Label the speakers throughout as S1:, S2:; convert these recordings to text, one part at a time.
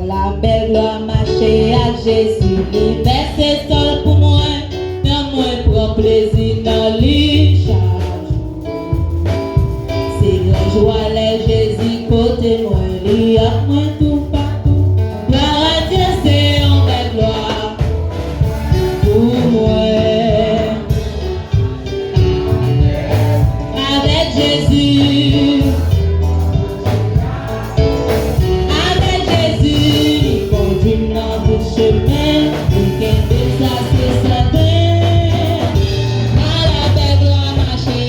S1: la belle gloire marcher à Jésus. Versé seul pour moi, dans moi prend plaisir dans lui chaque jour. C'est la joie, les Jésus côté moi, lui a moi tout partout. Gloire à Dieu, c'est en belle gloire pour moi. Avec Jésus. Chemin, il qu'est ça c'est certain. À la belle gloire marcher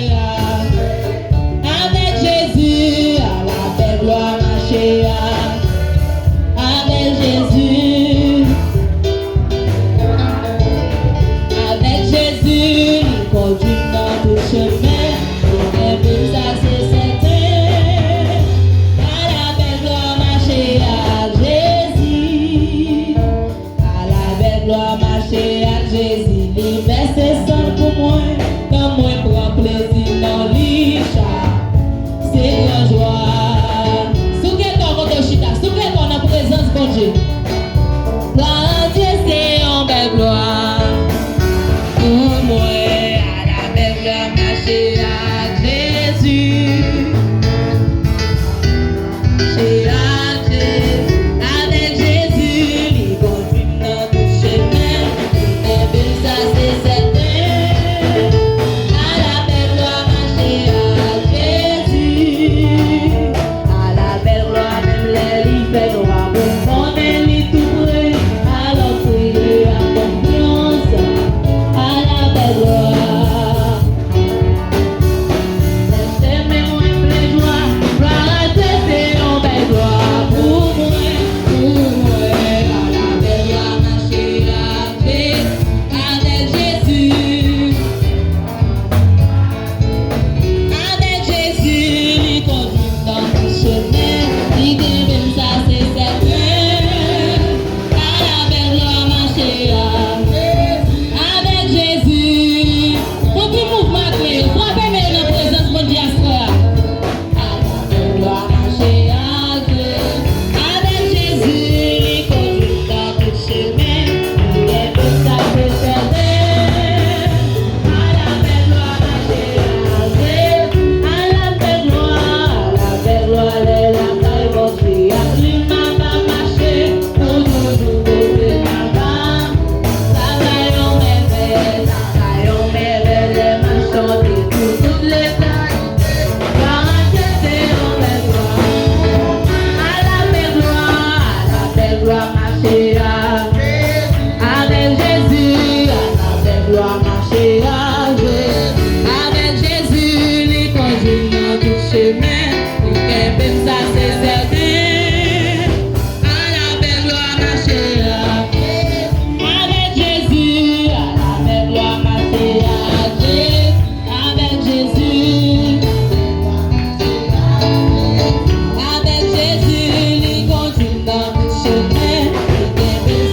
S1: avec Jésus, à la belle gloire marcher avec Jésus. Avec Jésus, il conduit dans tout chemin, il qu'est ça c'est certain. À la belle gloire marcher gloire marcher à Jésus, versé seul pour moi, comme moi prend plaisir dans l'Isha, c'est la joie. Souviens-toi quand on chita, souviens-toi en la présence de Dieu. Gloire à Dieu, c'est en belle gloire. Pour moi, à la belle gloire marcher à Jésus. Chez Avec Jésus, il conduit dans tout chemin, il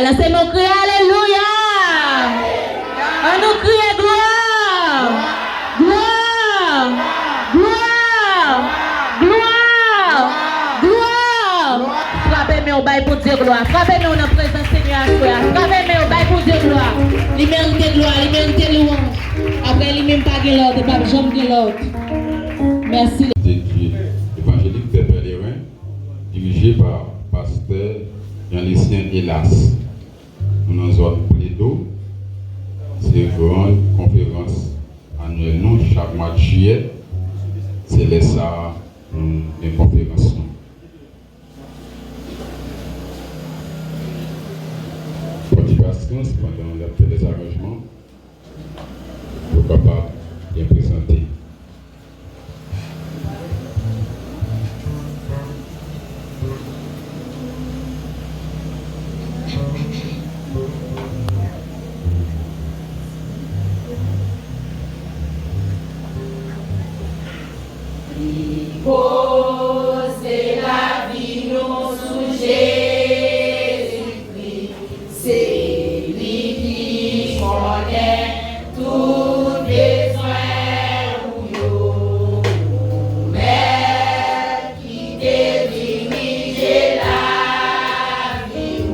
S1: là, c'est mon cri, alléluia. On nous crie gloire. Gloire. Gloire. Gloire. Gloire. Frappez-moi au bail pour dire gloire. Frappez-moi dans la présence Seigneur. Frappez-moi au bail pour dire gloire. Il mérite gloire, il mérite louange. Après, il même pas de l'autre, il pas jamais de l'autre. Merci.
S2: Évangélique des Pèlerins, dirigé par pasteur Jean-Lucien Hélas. Nous dans la zone Plédo. C'est une grande conférence annuelle, nous, chaque mois de juillet. C'est là ça, les conférences. Participation, c'est pendant la fait des arrangements pour capable de présenter.
S1: Poser la vie nous sous Jésus-Christ, c'est lui qui connaît tout besoin ou yo, mais qui dirige la vie,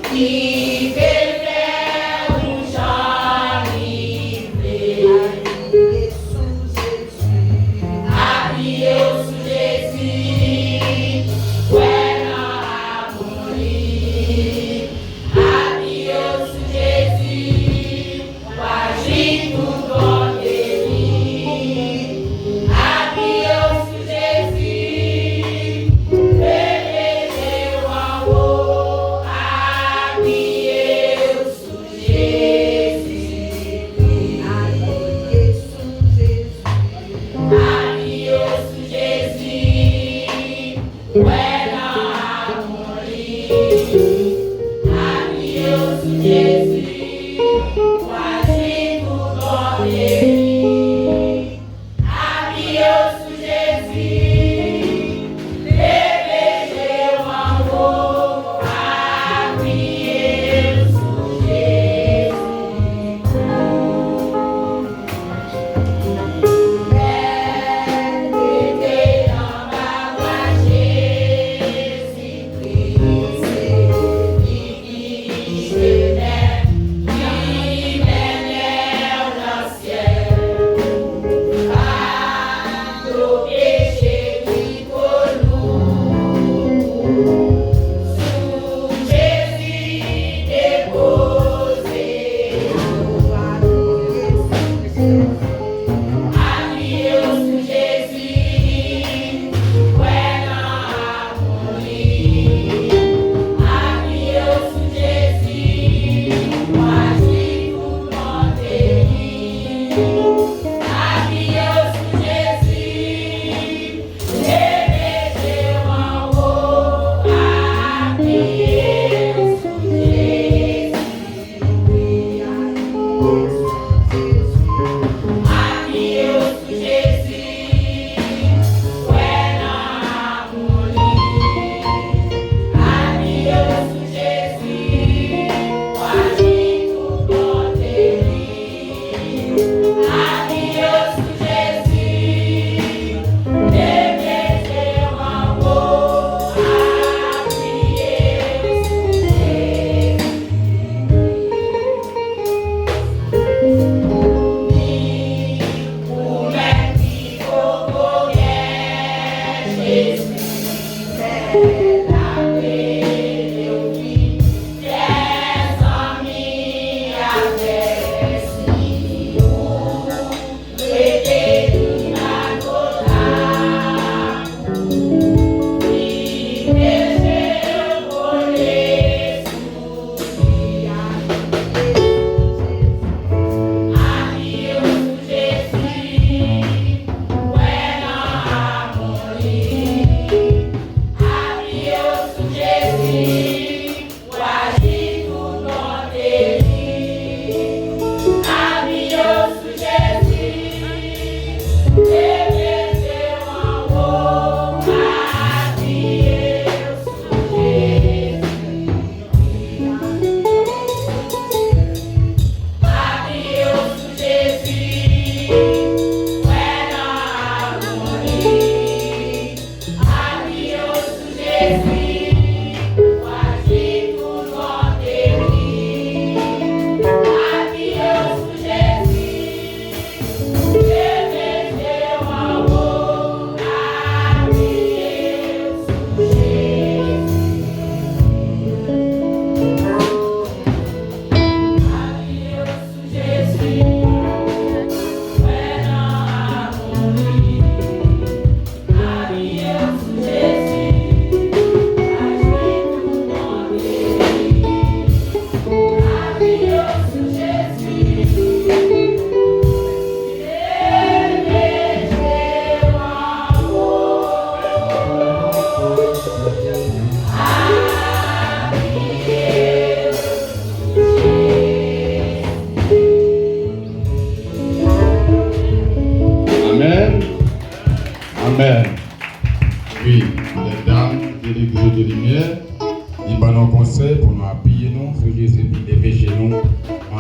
S1: qui fait faire une chance libre. Habillé sous Jésus, ouais, non, aboli. Habillé sous Jésus, agis tout dans tes vies. Habillé sous Jésus, bébé en haut. Habillé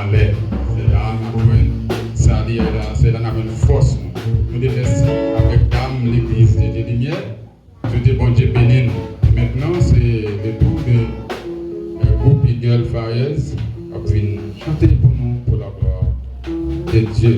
S2: en l'air. C'est là qu'on a ça, c'est là qu'on a une force. Nous devons avec dame l'église des Lumières, tout est bon Dieu béni nous. Maintenant, c'est le tour de groupe Eagle Fires qui vient chanter pour nous, pour la gloire de Dieu.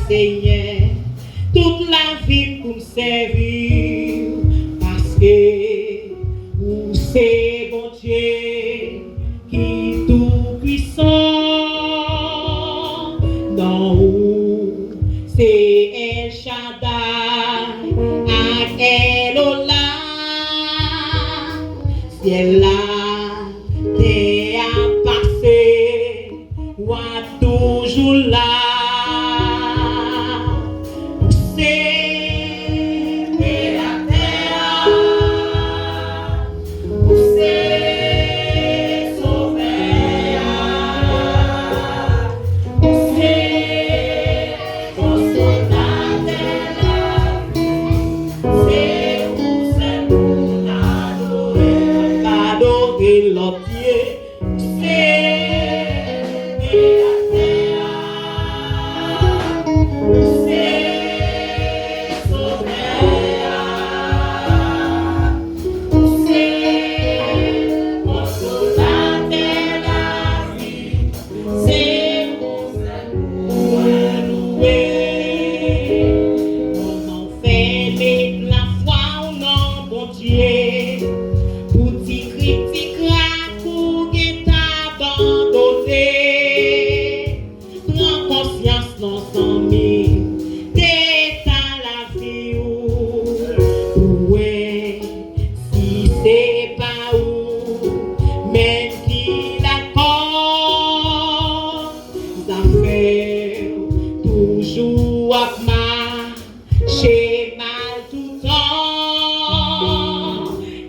S1: Seigneur, toute la vie pour me servir, parce que vous c'est bon Dieu qui tout puissant, dans vous c'est El Shaddai, avec Elola, ciel là, terre a passé, ou toujours là.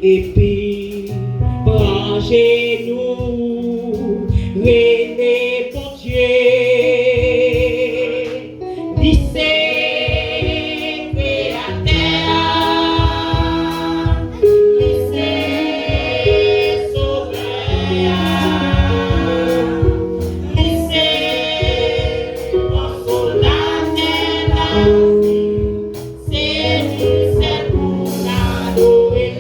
S1: Et puis, rangez-nous, venez pour Dieu, lycée créateur, lycée sauveur, lycée consolateur, c'est nous, c'est pour l'adorer.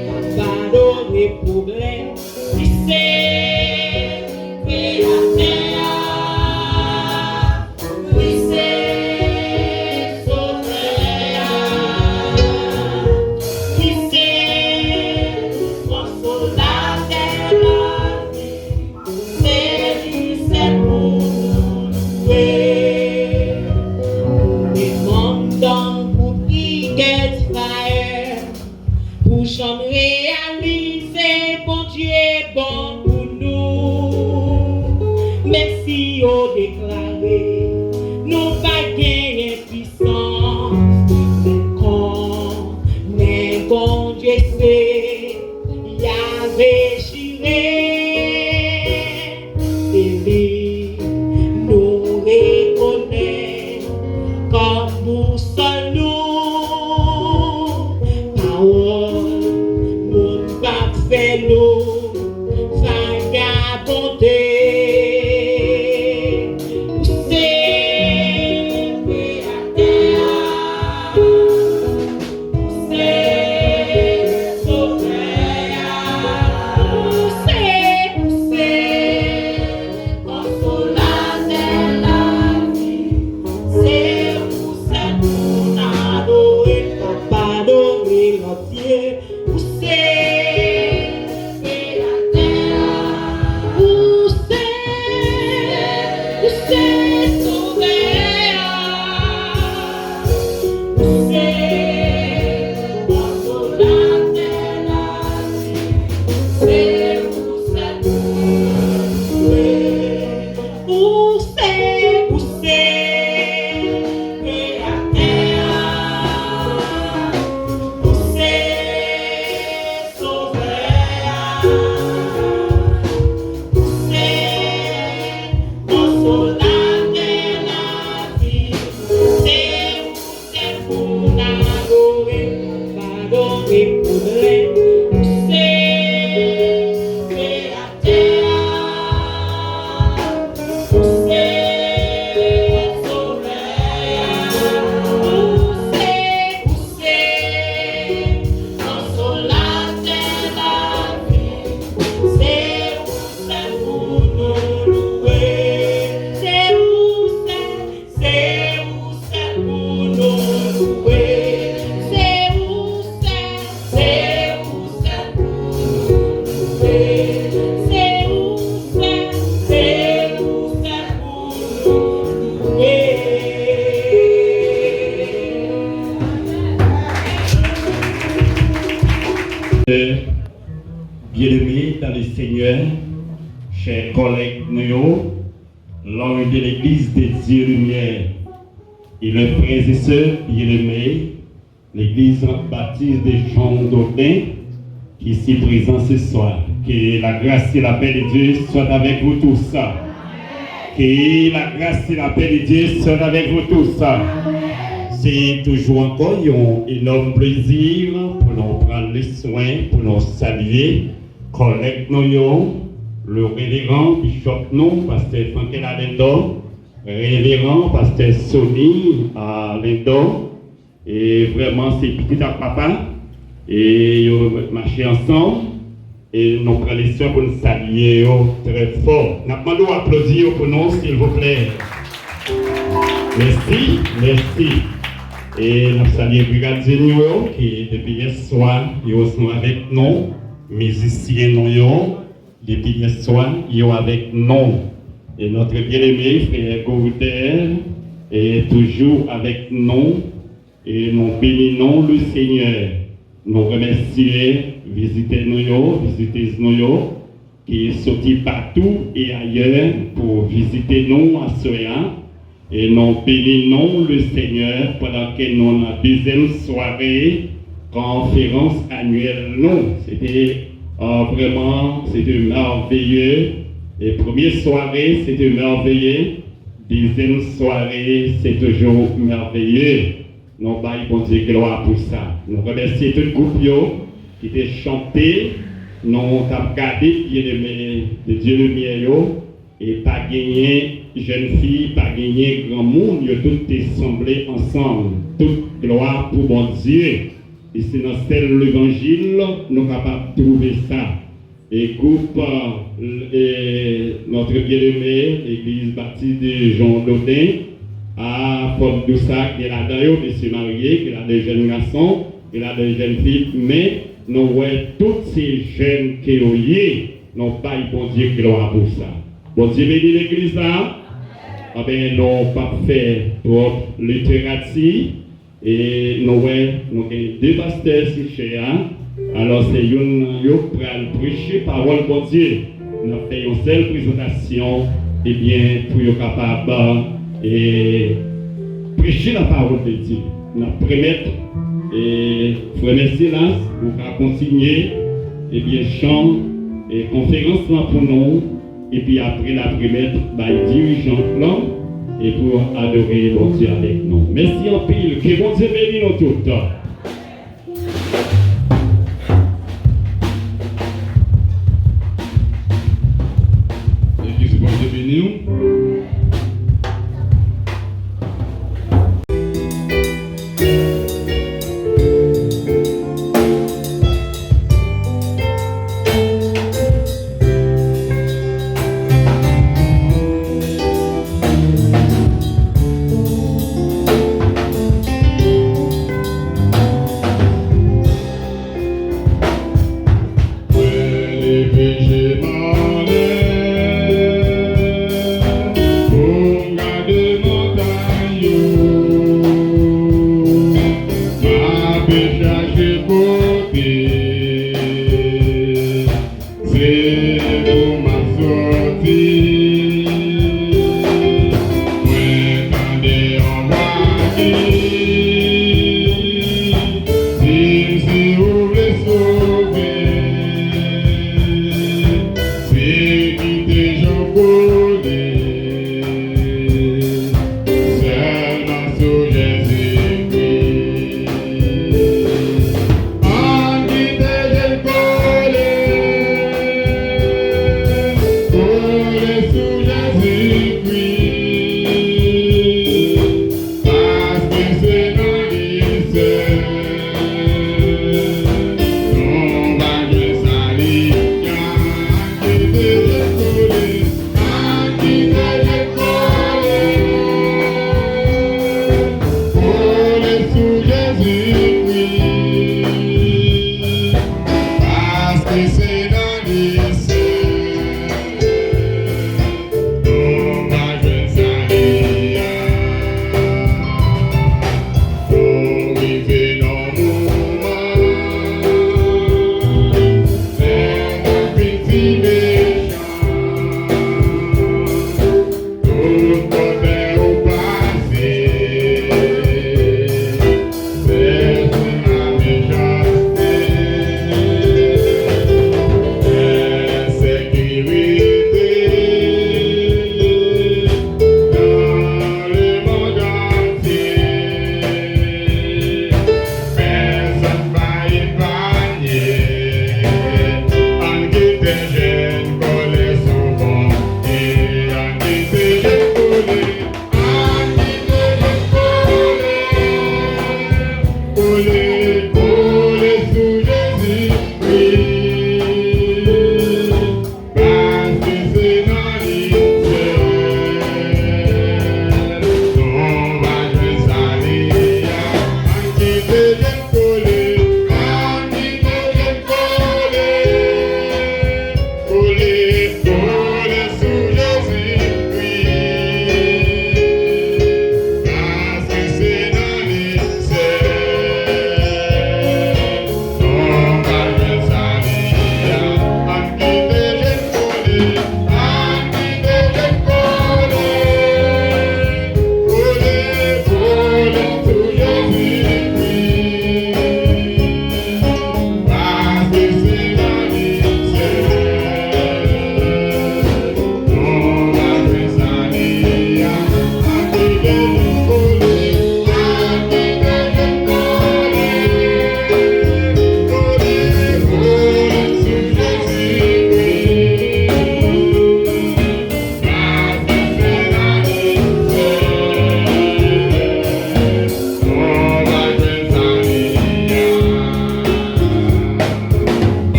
S3: pasteur, bien-aimés dans le Seigneur, chers collègues, nous, l'homme de l'église des Dieu Lumière, et les frères et sœurs bien-aimés, l'église baptiste de Jean d'Audin, qui est ici présent ce soir. Que la grâce et la paix de Dieu soient avec vous tous. Que la grâce et la paix de Dieu soient avec vous tous. C'est toujours encore un énorme plaisir pour nous prendre le soin, pour nous saluer, collègues nous, le révérend Bishop nous, pasteur Frankel Alendo, révérend pasteur Sonny Alendo, et vraiment c'est petit à papa, et ils marché ensemble, et nous prenons les soins pour nous saluer très fort. Nous demandons d'applaudir pour nous, s'il vous plaît. Merci, merci. Et nous saluons les brigadiers qui, depuis hier soir, ils sont avec nous, musiciens nous, depuis hier soir, ils sont avec nous. Et notre bien-aimé frère Gourdel est toujours avec nous. Et nous bénissons le Seigneur. Nous remercions, visitez nous, qui sont sortis partout et ailleurs pour visiter nous à Soya. Et nous bénissons le Seigneur pendant que nous avons la deuxième soirée, conférence annuelle. C'était vraiment, c'était merveilleux. Et première soirée, c'était merveilleux. Deuxième soirée, c'est toujours merveilleux. Nous baillons Dieu gloire pour ça. Nous remercions tout le groupe qui était chanté. Nous avons regardé de Dieu Lumière et pas gagné jeune fille, pas gagné grand monde, ils ont tous assemblés ensemble. Toute gloire pour mon Dieu. Et c'est dans l'évangile, nous sommes capables de trouver ça. Et groupe, notre bien-aimé, l'église baptiste de Jean d'Audin, à Fort Doussa, qui est là d'ailleurs, qui s'est marié, qui a des jeunes garçons, qui a des jeunes filles, mais nous voyons tous ces jeunes qui ont eu, nous pas bon Dieu gloire pour ça. Bon Dieu bénit l'église là. Ah ben, nous pas fait trop littérature et nous avons deux pasteurs ici. Alors c'est une qui va prêcher parole de Dieu. Nous avons fait une seule présentation et bien pour être capable et prêcher la parole de Dieu. Nous promettons et frère silence pour continuer et bien chant et conférence pour nous. Et puis après la primaire, les dirigeants là, et pour adorer mon Dieu avec nous. Merci en pile, que bon Dieu bénisse nous tous.
S2: Et que bon Dieu bénisse nous.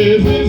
S4: Thank you.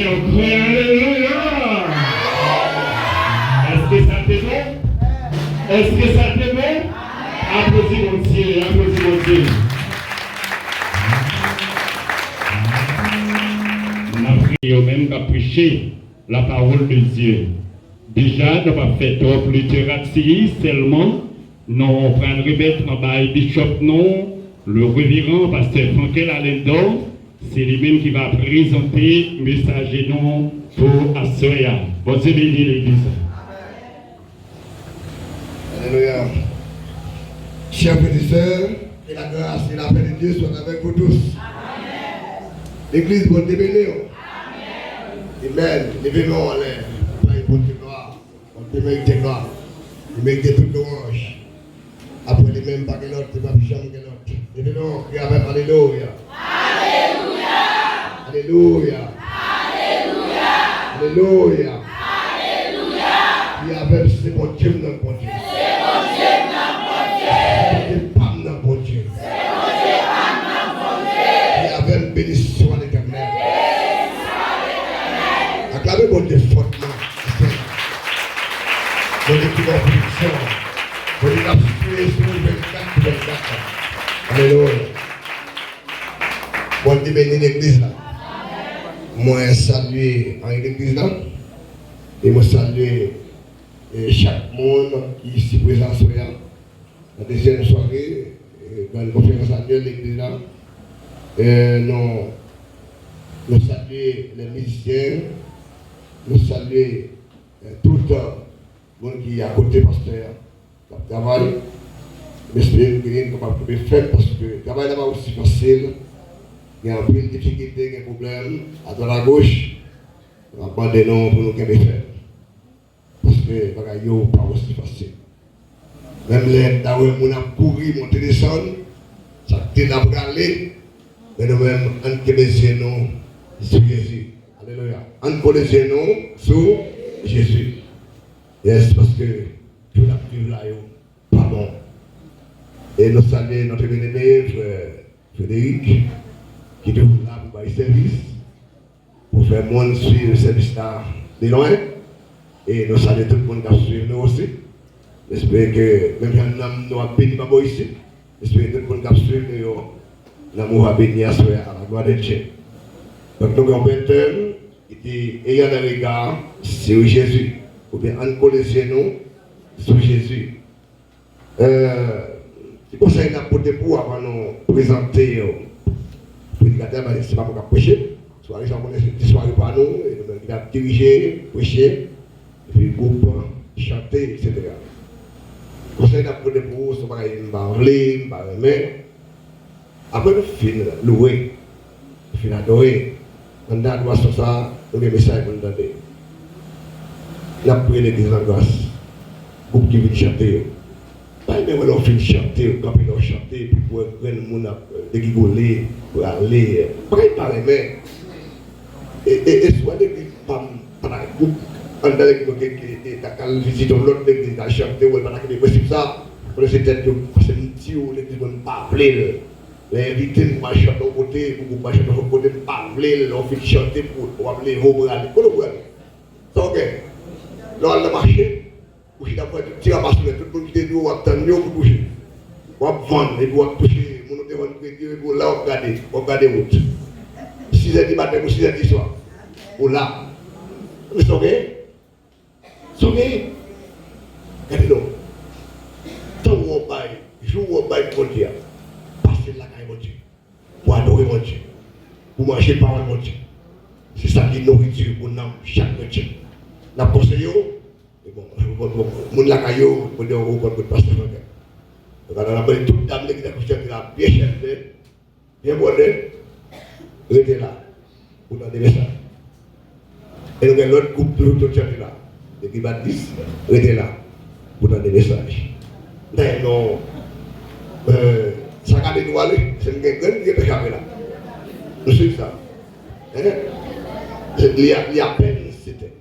S3: encore, alléluia. Est-ce que ça t'est bon? Est-ce que ça t'est bon? Applaudis mon Dieu, applaudis mon Dieu. On a prié même qu'à prêcher la parole de Dieu. Déjà, nous avons fait trop littérature seulement. Nous prenons remettre dans Bishop, non, le révérend pasteur Frankel Allendor, c'est lui-même qui va présenter le message non pour Assoya. Bon Dieu bénisse l'église.
S4: Alléluia. Chers frères et sœurs, que la grâce et la paix de Dieu soient avec vous tous. L'église, bon Dieu bénisse. Amen. Levez-nous en l'air. Bon Dieu gloire. Bon Dieu mérite gloire. Il mérite toute louange. Après les mêmes pas que l'autre, c'est pas plus jamais que l'autre. Levez-nous, criez avec Alléluia. Alléluia. Alléluia. Alléluia. Alléluia. Alléluia. Il y avait ce bon Dieu dans le bon Dieu. C'est bon Dieu dans le bon Dieu. C'est pas dans le bon Dieu. C'est bon Dieu dans le bon Dieu. Il y avait une bénédiction à l'éternel. Acclamez bon Dieu fortement. Bon Dieu qui va en bénédiction. Bon Dieu qui a fait sur le 24. Alléluia. Bon Dieu bénit l'église là. Moi saluer en l'église là. Et moi saluer chaque monde qui est ici présent sur la deuxième soirée, dans une conférence annuelle de l'église là. Nous saluer les musiciens, nous saluer tout le monde qui est à côté pasteur, qui travaille. J'espère que vous capable de faire parce que le travail n'est pas aussi facile. Il y a un peu de difficulté, un problème à droite à gauche. On va prendre des noms pour nous faire. Parce que le travail n'est pas aussi facile. Même les gens qui ont couru, monter, descendre, ça a été aller. Mais nous-mêmes, on peut les genoux sur Jésus. Alléluia. On peut les genoux sur Jésus. Yes, parce que tout la vie là, pas bon. Et nous saluons notre bien-aimé frère Frédéric, qui est là pour faire service, pour faire monde suivre le service là de loin. Et nous saluons tout le monde qui a suivi nous aussi. J'espère que même si nous avons béni Babo ici, j'espère que tout le monde qui a suivi nous, l'amour a béni à la gloire de Dieu. Donc nous avons un thème qui est ayant un regard sur Jésus, ou bien en collision nous sur Jésus. Je conseille d'apporter pour avant de nous présenter le prédicateur, c'est pas pour prêcher. Soit les gens connaissent une soirée par nous, et nous avons dirigé, prêché, et puis le groupe, chanter, etc. Je conseille d'apporter pour ce qu'on a parlé, mais après nous finissons, louer, nous finissons adorer. On a droit sur ça, nous avons un message pour nous donner. Nous avons pris l'église en grâce, le groupe qui vient chanter. Mais on finit de chanter, quand on chante, puis pour prendre le monde de rigoler, pour aller. Pareil, mais. Et soit des femmes, par exemple, on a visité l'autre église, on a chanté, on a fait ça, on a fait peut-être parce que si on ne pas appeler, les invités ne pas chanter au côté, ou ne pas chanter au côté, ne pas appeler, on fait chanter pour appeler vos bras. C'est ok. Là, on a marché. Vous d'abord tu vas passer tout le monde qui est dehors, attendre pour bouger. On va vendre, et on va toucher, on va vendre crédit, on va regarder route. 6h du matin ou 6h du soir. On là. Mais c'est ok. C'est ok. Regardez-nous. Tant qu'on baille, jour où on baille mon Dieu, passez la caille mon Dieu. Pour adorer mon Dieu. Pour manger parole mon Dieu. C'est ça qui nourriture pour nous, chaque Dieu. Nous conseillons. Mon la caillou, pour dire au bon de pasteur. Donc, on a pris toute dame qui a couché là, bien chantée, bien bonne, restez là, pour donner des messages. Et nous avons l'autre groupe de l'autre chanté là, qui baptiste, restez là, pour donner des messages. Non, ça a été doualé, c'est une grande qui est jamais là. Nous suivons ça. Il y a à peine, c'était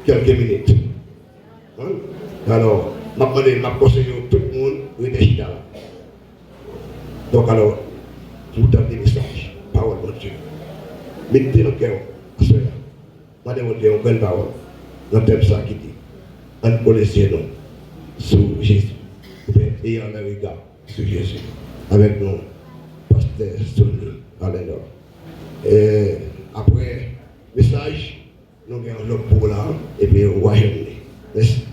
S4: quelques minutes. Alors, je conseille tout le monde de rester là. Donc, alors, vous donne des messages, parole de Dieu. Mettez le cœur à cela. je vais demander une bonne parole. Dans le thème ça qui dit, on peut laisser nous sur Jésus. Et on a un regard sur Jésus. Avec nous, pasteur Sonny Alléluia. Et après le message, nous avons un autre pour là, et puis on va y merci.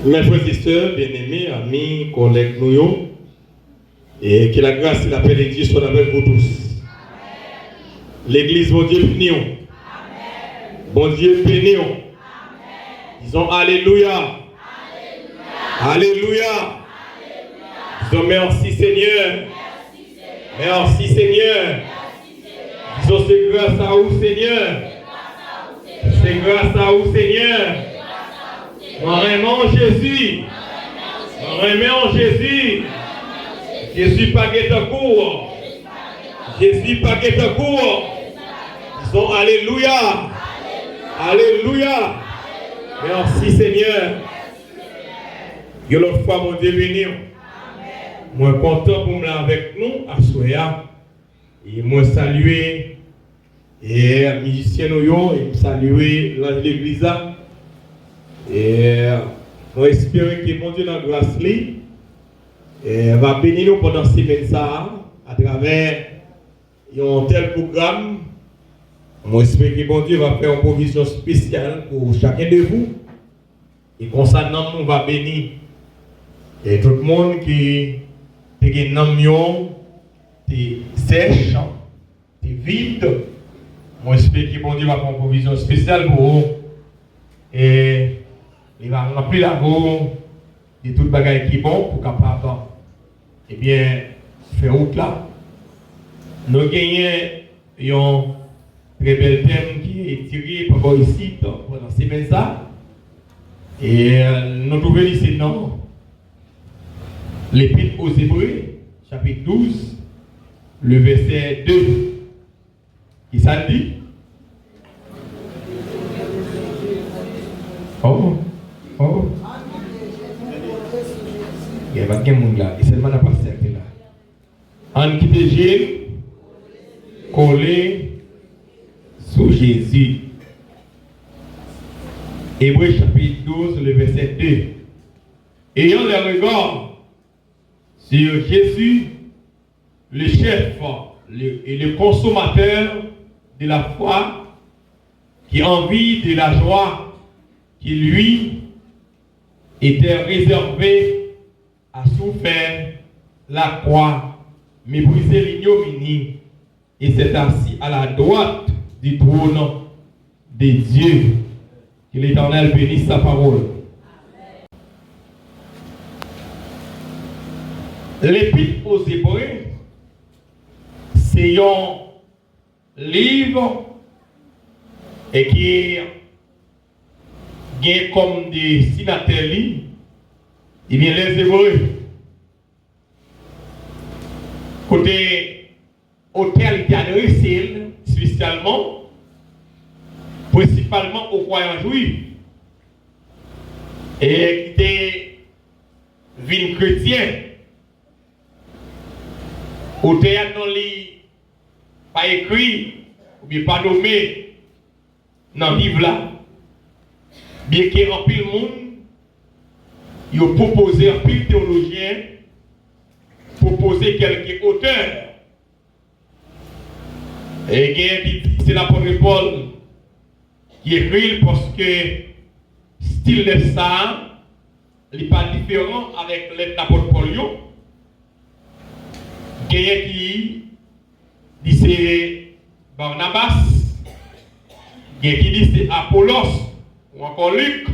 S5: Mes frères et sœurs, bien-aimés, amis, collègues, nous, et que la grâce et la paix de Dieu soient avec vous tous. L'église, bon Dieu, béni. Bon Dieu, béni. Disons Alléluia. Alléluia. Disons merci Seigneur. Merci Seigneur. Disons c'est grâce à vous Seigneur. C'est grâce à vous Seigneur. Vraiment Jésus. Vraiment Jésus. Jésus pas guette court. Jésus pas guette court. Disons Alléluia. Alléluia. Merci Seigneur. Et l'autre fois, mon Dieu béni. Moi content pour me avec nous à Soya. Et moi saluer et musicien nous et saluer l'église. Et moi espérer que mon Dieu dans la grâce va bénir nous pendant ces semaines à travers un tel programme. Moi espère que mon Dieu va faire une provision spéciale pour chacun de vous. Et concernant nous va bénir. Et tout le monde qui est un homme, qui est sèche, qui est vide. Moi j'espère que mon Dieu va faire une provision spéciale pour vous. Et il va remplir la roue de tout le bagage qui est bon pour capable, eh bien, faire route là. Nous gagnons un très bel thème qui est tiré par ici pendant ces semaines ça. Et nous trouvons ici non. L'Épître aux Hébreux, chapitre 12, le verset 2. Qui ça dit? Oh. Il y a pas de monde là, et seulement la pasteur qui est là. En qui te gêne, collé sous Jésus. Hébreux chapitre 12, le verset 2. Ayant le regard sur Jésus, le chef et le consommateur de la foi, qui envie de la joie qui lui était réservée à souffrir la croix, mépriser l'ignominie, et s'est assis à la droite du trône de Dieu. Que l'Éternel bénisse sa parole. L'Épître aux Hébreux, c'est un livre et qui est comme des signataires, et bien les Hébreux. Côté hôtel qui a adressé spécialement, principalement aux croyants juifs, et qui étaient vignes chrétiens. Au théâtre, non, pas écrit, ou bien pas nommé dans le livre là. Bien qu'il y ait un pile monde, il a proposé un pile théologien, proposé quelques auteurs. Et c'est l'apôtre Paul qui écrit parce que style de ça, il n'est pas différent avec l'apôtre Paul. Qui dit c'est Barnabas, qui dit c'est Apollos, ou encore Luc,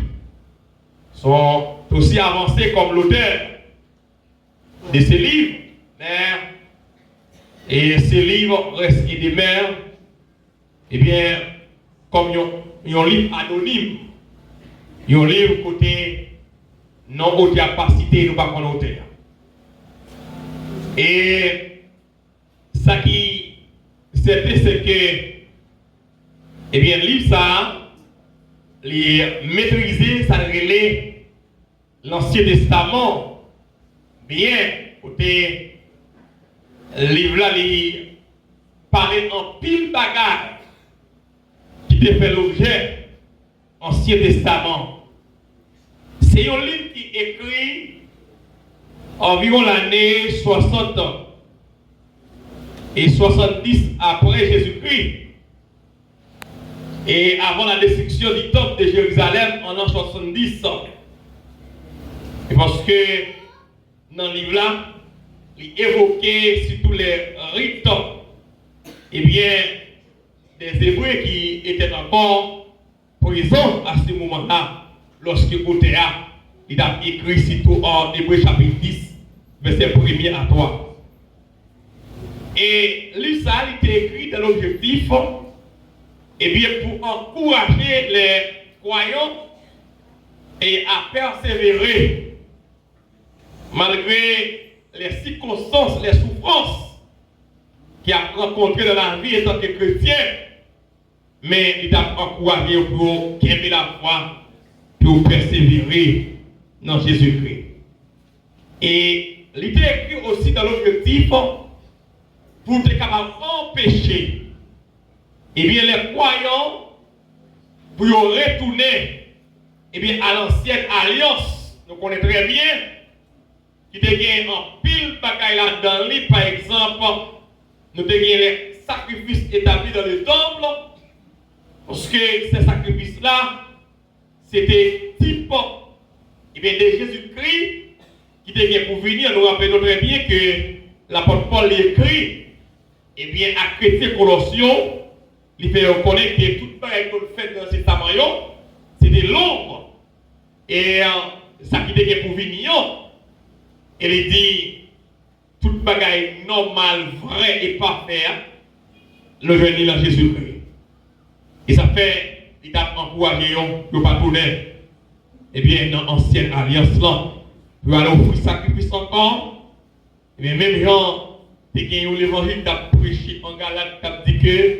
S5: sont aussi avancés comme l'auteur de ces livres, et ces livres restent des mères, et bien, comme ils ont un livre anonyme, ils ont un livre côté non haute capacité, nous pas qu'on auteur.
S3: Et ça qui c'était, c'est que, eh bien, le livre ça, les maîtriser, ça relève l'Ancien Testament, bien, côté livre là, il paraît en pile bagarre qui te fait l'objet Ancien Testament. C'est un livre qui est écrit environ l'année 60 et 70 après Jésus-Christ. Et avant la destruction du temple de Jérusalem en l'an 70. Et parce que dans le livre là, il évoquait surtout les rites, et bien, des Hébreux qui étaient encore présents à ce moment-là, lorsque Otéa, il a écrit surtout en Hébreux chapitre 10, verset 1er à 3. Et lui, ça, il était écrit dans l'objectif, et bien, pour encourager les croyants et à persévérer malgré les circonstances, les souffrances qu'il a rencontrées dans la vie en tant que chrétien, mais il a encouragé pour aimer la foi, pour persévérer dans Jésus-Christ. Et il était écrit aussi dans l'objectif pour être capable d'empêcher les croyants pour retourner à l'ancienne alliance. Nous connaissons très bien qui te gagne en pile bagaille là-dedans. Par exemple, nous avons les sacrifices établis dans le temple, parce que ces sacrifices-là, c'était type de Jésus-Christ qui te gagne pour venir. Nous rappelons très bien que l'apôtre Paul l'écrit à chrétien Colossiens, il fait reconnaître que tout le monde qu'on fait dans cet testament, c'était l'ombre. Et ça qui te gagne pour venir. Et il dit, toute bagaille normale, vraie et parfaite, le venir dans Jésus-Christ. Et ça fait, il a encouragé de ne pas tourner, dans l'ancienne alliance là, pour aller offrir sacrifice encore. Et même gens, qui ont l'évangile qui a prêché en Galate, qui a dit que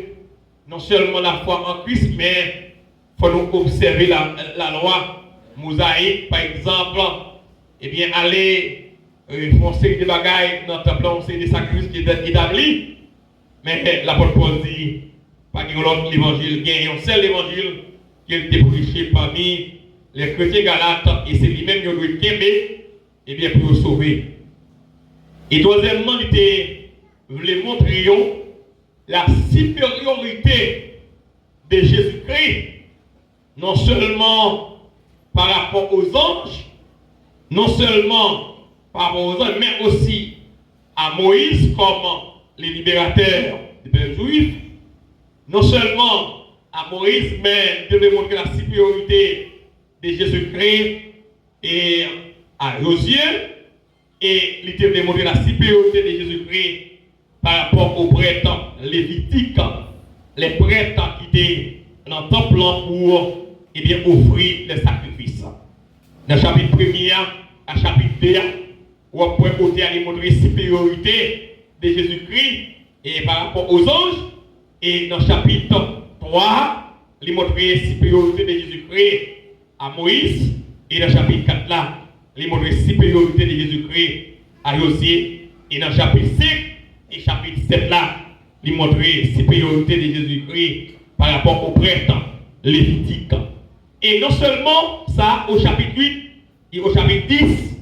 S3: non seulement la foi en Christ, mais il faut nous observer la loi mosaïque, par exemple, aller font série de bagailles dans le temple, on sait des sacrifices qui sont établis. Mais l'apôtre Paul dit, pas qu'il y ait l'autre évangile, il y a un seul évangile qui a été prêché parmi les chrétiens galates, et c'est lui-même qui doit être pour sauver. Et troisièmement, il voulait montrer la supériorité de Jésus-Christ, non seulement par rapport aux anges, non seulement par rapport aux anges, mais aussi à Moïse comme le libérateur des peuples juifs. Non seulement à Moïse, mais il devait montrer la supériorité de Jésus-Christ et à Josué, et il devait montrer la supériorité de Jésus-Christ par rapport aux prêtres lévitiques, les prêtres qui étaient dans le temple pour offrir les sacrifices. Dans le chapitre 1er à chapitre 2, on peut aller montrer la supériorité de Jésus-Christ et par rapport aux anges. Et dans le chapitre 3, il montre la supériorité de Jésus-Christ à Moïse. Et dans le chapitre 4, là, il montre la supériorité de Jésus-Christ à Josué. Et dans le chapitre 5 et chapitre 7, là, il montre la supériorité de Jésus-Christ par rapport aux prêtres lévitiques. Et non seulement ça, au chapitre 8 et au chapitre 10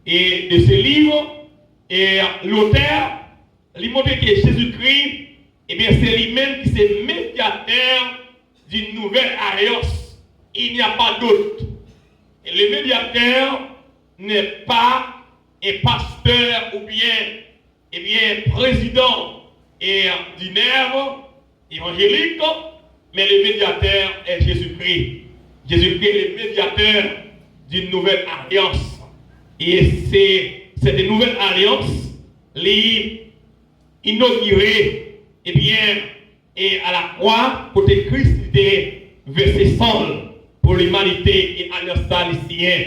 S3: et de ce livre, et l'auteur, il montre que Jésus-Christ, c'est lui-même qui est médiateur d'une nouvelle alliance. Il n'y a pas d'autre. Et le médiateur n'est pas un pasteur ou bien président d'une œuvre évangélique, mais le médiateur est Jésus-Christ. Jésus-Christ est le médiateur d'une nouvelle alliance. Et c'est cette nouvelle alliance inaugurée et à la croix, côté Christ était versé sang pour l'humanité et alliance salicienne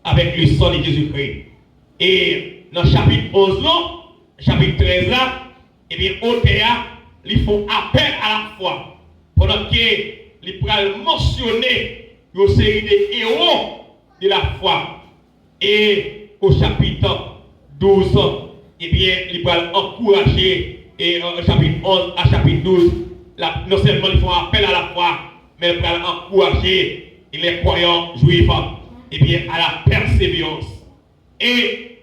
S3: avec le sang de Jésus-Christ. Et dans le chapitre 11,
S6: chapitre 13 là, et bien, auteur, ils font appel à la foi. Pendant qu'ils pourront mentionner une série de héros de la foi. Et au chapitre 12, eh bien, ils pourront encourager, et au chapitre 11 à chapitre 12, non seulement ils font appel à la foi, mais ils pourront encourager les croyants juifs, eh bien, à la persévérance. Et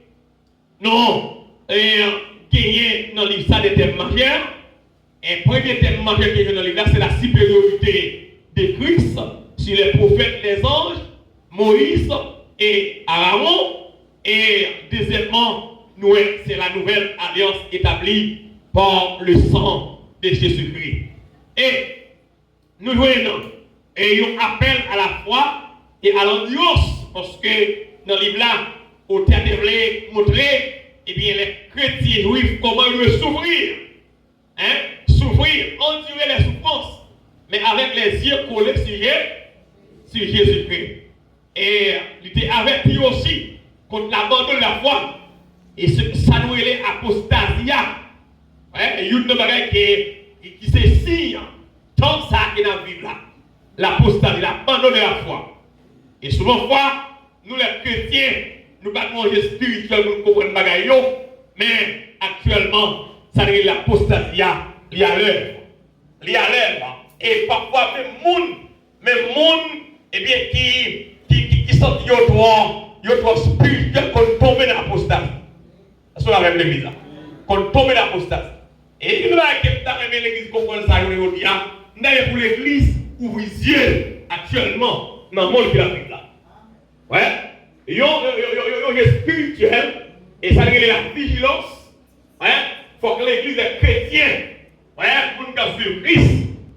S6: non, gagner dans le livre ça des thèmes majeurs. Et premier thème majeur qui est dans le livre là, c'est la supériorité de Christ sur les prophètes, les anges, Moïse et Aaron. Et deuxièmement, c'est la nouvelle alliance établie par le sang de Jésus-Christ. Et nous voyons, et un appel à la foi et à l'alliance, parce que dans le livre là, au théâtre de montrer, eh bien, les chrétiens juifs, comment ils doivent souffrir. Souffrir, endurer les souffrances, mais avec les yeux collés sur Jésus-Christ. Et il était averti aussi contre l'abandon de la foi. Et ça nous est l'apostasia. Et il y a une bagaille qui se signe tant ça qui est dans la Bible là. L'apostasie, l'abandon de la foi. Et souvent, nous les chrétiens, nous ne pouvons pas manger spirituel pour comprendre bagaille, mais actuellement, ça est l'apostasia. Il y a l'œuvre. Et parfois, même monde, eh bien, qui sont trop spirituels, qu'on tombe dans l'apostasie. C'est ce qu'on a l'église là. Qu'on tombe dans l'apostasie. Et il y a quelqu'un qui a l'église comprendre ça, il dit, d'ailleurs, pour l'église, ouvrir les yeux actuellement dans le monde qui a pris là. Ouais. Il y a spirituel, et ça c'est la vigilance. Il faut que l'église est chrétienne. Pour nous suivre Christ,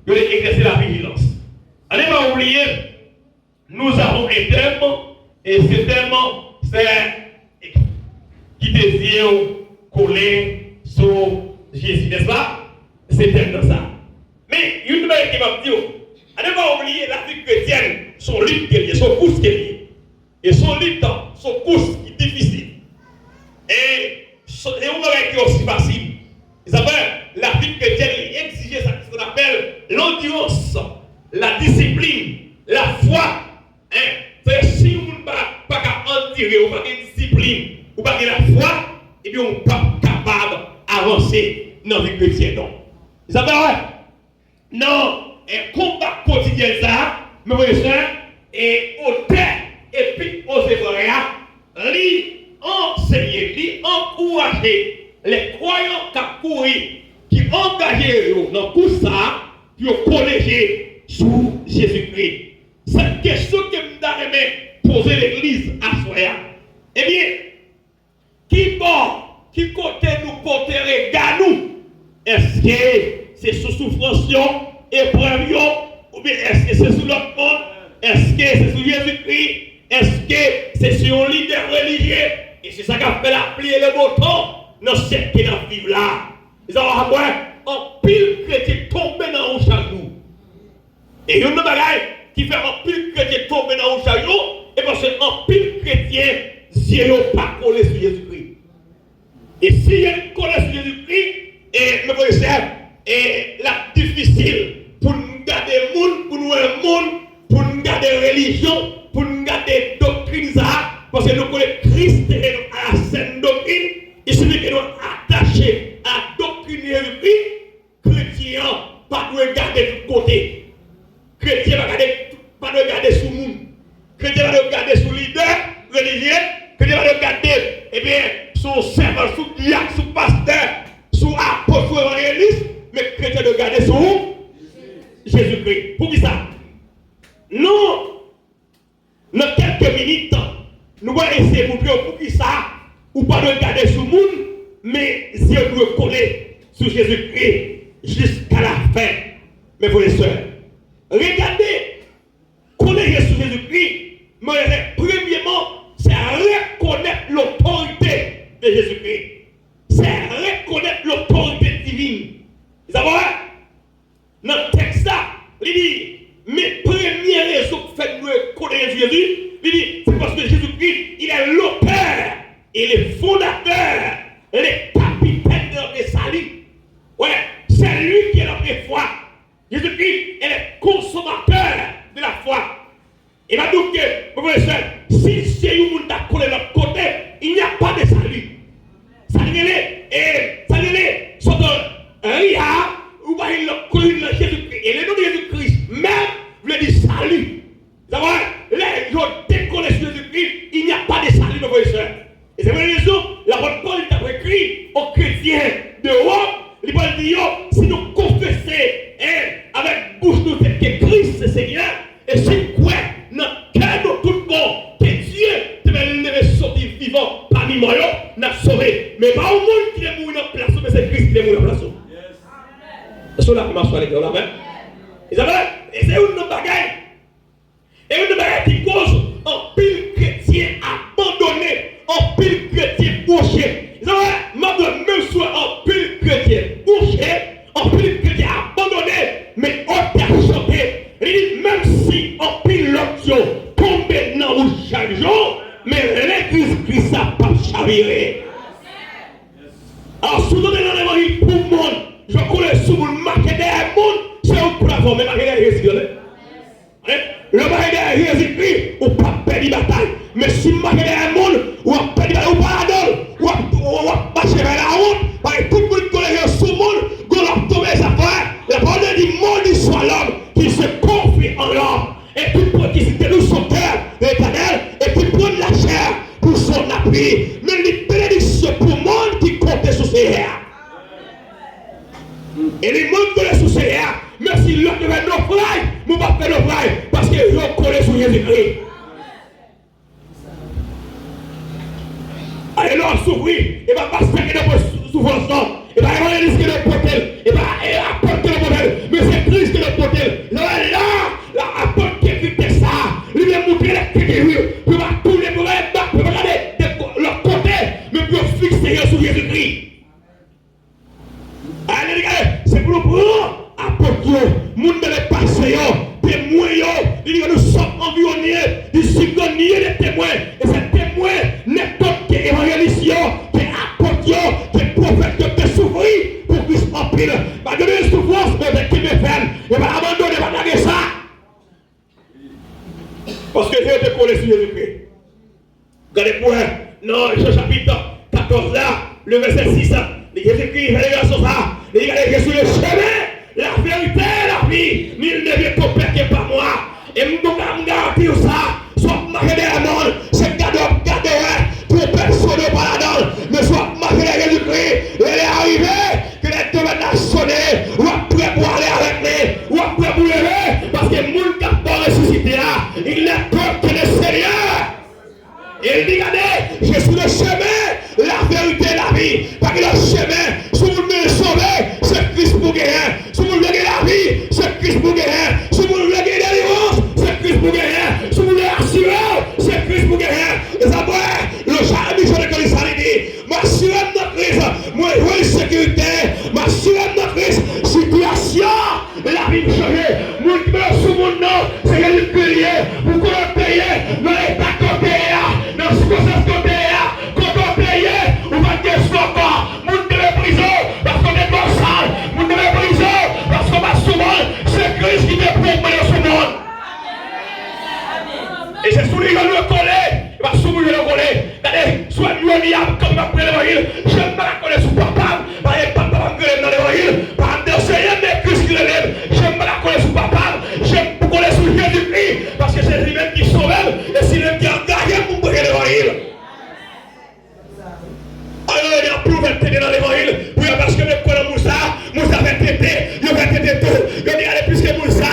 S6: il faut exercer la vigilance. Allez pas oublier, nous avons un thème, et ce thème, c'est qui désire coller sur Jésus, n'est-ce pas? C'est thème de ça. Mais une chose qui va me dire, allez pas oublier la vie chrétienne, son lutte qui est lié, son course qui est lié. Et son lutte, son course qui est difficile. Et on va qui est aussi facile. Vous savez, la vie chrétienne exige ce qu'on appelle l'endurance, la discipline, la foi. C'est si on n'a pas endurer, ou pas de discipline, ou pas de la foi, et bien on n'est pas capable d'avancer dans la vie chrétienne. Vous savez, non, un combat quotidien ça, mais vous voyez ça, et au terre, et puis aux Hébreux, lui enseigner, lui encourager les croyants qui engagent dans tout ça, pour colléger sous Jésus-Christ. Cette question que je vais poser l'église à soi. Eh bien, qui côté nous porter regard nous? Est-ce que c'est sous souffrance, épreuve, ou bien est-ce que c'est sous notre monde? Est-ce que c'est sous Jésus-Christ? Est-ce que c'est sur un leader religieux? Et c'est ça qui a fait la pluie et le beau temps. Dans cette qui est dans la Bible là. Ils ont un pile chrétien tombé dans un chariot. Et il y a une bagaille qui fait un pile chrétien tomber dans un chariot. Et parce qu'un pile chrétien, yeux n'ont pas collé sur Jésus-Christ. Et si il y a collé sur Jésus-Christ, et me voyez ça, et la difficile pour nous garder le monde, pour nous le monde, pour nous garder la religion, pour nous garder la doctrine, parce que nous connaissons Christ à la saine doctrine. Il suffit que nous attachés à la doctrine de Jésus-Christ, chrétiens, pas de regarder de tout côté. Chrétiens, pas de regarder sous le monde. Chrétiens, pas de regarder sous le leader religieux. Chrétiens, pas de regarder, eh bien, sous serveur, sous diacre, sous pasteur, sous apôtre, sous évangéliste, mais chrétiens, de regarder sous Jésus-Christ. Pour qui ça? Non, dans quelques minutes, nous allons essayer de montrer pour qui ça. Ou pas de regarder sur le monde, mais Dieu doit coller sur Jésus-Christ jusqu'à la fin. Mes frères et sœurs, regardez, coller sur Jésus-Christ, mais premièrement, c'est reconnaître l'autorité de Jésus-Christ. C'est reconnaître l'autorité divine. Vous savez, dans le texte là, il dit, mes premières raisons pour faire nous connaître Jésus, il dit, c'est parce que Jésus-Christ, il est l'auteur. Et les fondateurs, les capitaines Jésus-Christ est le consommateur de la foi. Et va donc que, mon frère, si c'est un monde qui a collé de l'autre côté, il n'y a pas de salut. Salut, ou pas il a collé de Jésus-Christ. Et le nom de Jésus-Christ, même, veut dire salut. Vous savez, les gens décollent sur Jésus-Christ, il n'y a pas de salut, mon frère. Et c'est pour une raison, l'apôtre Paul a écrit aux chrétiens de Rome, il va dire, si nous confessons avec bouche nous que Christ est Seigneur, et si quoi, dans cœur de tout le monde, que Dieu te va lever sortir vivant parmi moi, n'a sauvé. Mais pas au monde qui est mort dans la place, mais c'est Christ qui est mort dans la place. C'est cela qui m'a soigné dans la main. Et c'est une bagaille. Et une bagaille qui cause un pile chrétien abandonné, un pile chrétien bouché. Même soit un pile chrétien bouché, un pile chrétien abandonné, mais on t'a chanté. Même si un pile l'option tombe dans le chaque jour, mais l'église Christ n'a pas chaviré. Alors, si vous donnez dans l'évangile pour le monde, je connais sous le marqué derrière le monde, c'est un plafond, mais marqué derrière Jésus-Christ. Le marqué derrière Jésus-Christ, ou pas perdre la bataille. Mais si marqué derrière le monde, ou pas perdre la bataille, ou pas la donne, ou pas marcher vers la route, parce que tout le monde connaît sous le monde, qu'on a tombé sa affaires. La parole dit, maudit soit l'homme qui se confie en l'homme. Et puis pour qui se dénoue son cœur, l'éternel, et puis prend la chair pour son appui. Mais les bénédictions pour le monde qui compte sur ses airs. Et les mondes connaissent sous ses airs. Mais si l'autre fait naufrage, nous ne pouvons pas faire naufrage parce que l'autre connaît sous Jésus-Christ. Allez, l'homme souffrir, et va pas se faire de souffrance, et va aller risquer de porter, et va apporter le modèle. Mais c'est Christ qui le porte. Là, la apporte qui écrit ça, lui va montrer la tête, puis va tourner pour regarder leur côté, mais pour fixer sur Jésus-Christ. Allez, regardez, c'est pour nous prendre apporter, monde de les passer, témoins, il dit que nous sommes environnés du cigonnier des témoins, et ces témoins n'est pas que évangéliste, que apôtre, que prophète, que souffrir pour Christ en pile. Va donner une souffrance, mais qui me fait, et va abandonner, va taguer ça. Parce que Dieu te collé sur Jésus-Christ. Regardez pour non, ce chapitre 14 là, le verset 6, Jésus-Christ fait les garçons ça, il dit que sur le chemin, la vérité et la vie, nul ne vient qu'on perd que par moi. Et je me garantis ça, soit marqué derrière le monde, c'est cadeau, pour personne ne pas la donne, mais soit marqué derrière Jésus-Christ, elle est arrivée, que les deux maintenant sonné, ou après pour aller avec lui, ou après pour lever, parce que le monde qui n'a pas ressuscité là, il n'est peur que le Seigneur. Et il dit, regardez, je suis le chemin, la vérité et la vie. Parce que le chemin, si vous voulez le sauver, c'est Christ pour gagner. Si vous voulez la vie, c'est Christ pour gagner. Si vous voulez la délivrance, c'est Christ pour gagner. Si vous voulez assurer, c'est Christ pour gagner. Et ça va, le charme, je le connais ça, il dit, m'assurer de Christ, moi, je veux sécurité, m'assurer de Christ, situation, la vie changer. Moi, qui me sous mon nom, c'est le pilier, pour qu'on le paye, dans l'état côté. Dans ce que ça se côté, quand on paye, on va dire ce qu'on va. Moun de la prison, parce qu'on est dans sale. Moun de la prison, parce qu'on va souvent. C'est Christ qui te prend dans ce monde. Et c'est sous lui que le coller. Il va sous lui le coller. Regardez, soit lui on y a comme après l'évangile. Je ne pas la coller sous papa. Par exemple, papa me dans l'évangile. Par exemple, Seigneur, mais Christ qui le lève. Je ne pas la coller sous papa. J'aime pour coller sous Jésus-Christ. Parce que c'est lui-même qui sauve. Et c'est lui qui a engagé pour briller l'évangile. Alors, il y a plus de tête dans l'évangile. Parce que le colon Moussa fait têter. Il fait têter tout. Il dit, allez, plus que Moussa,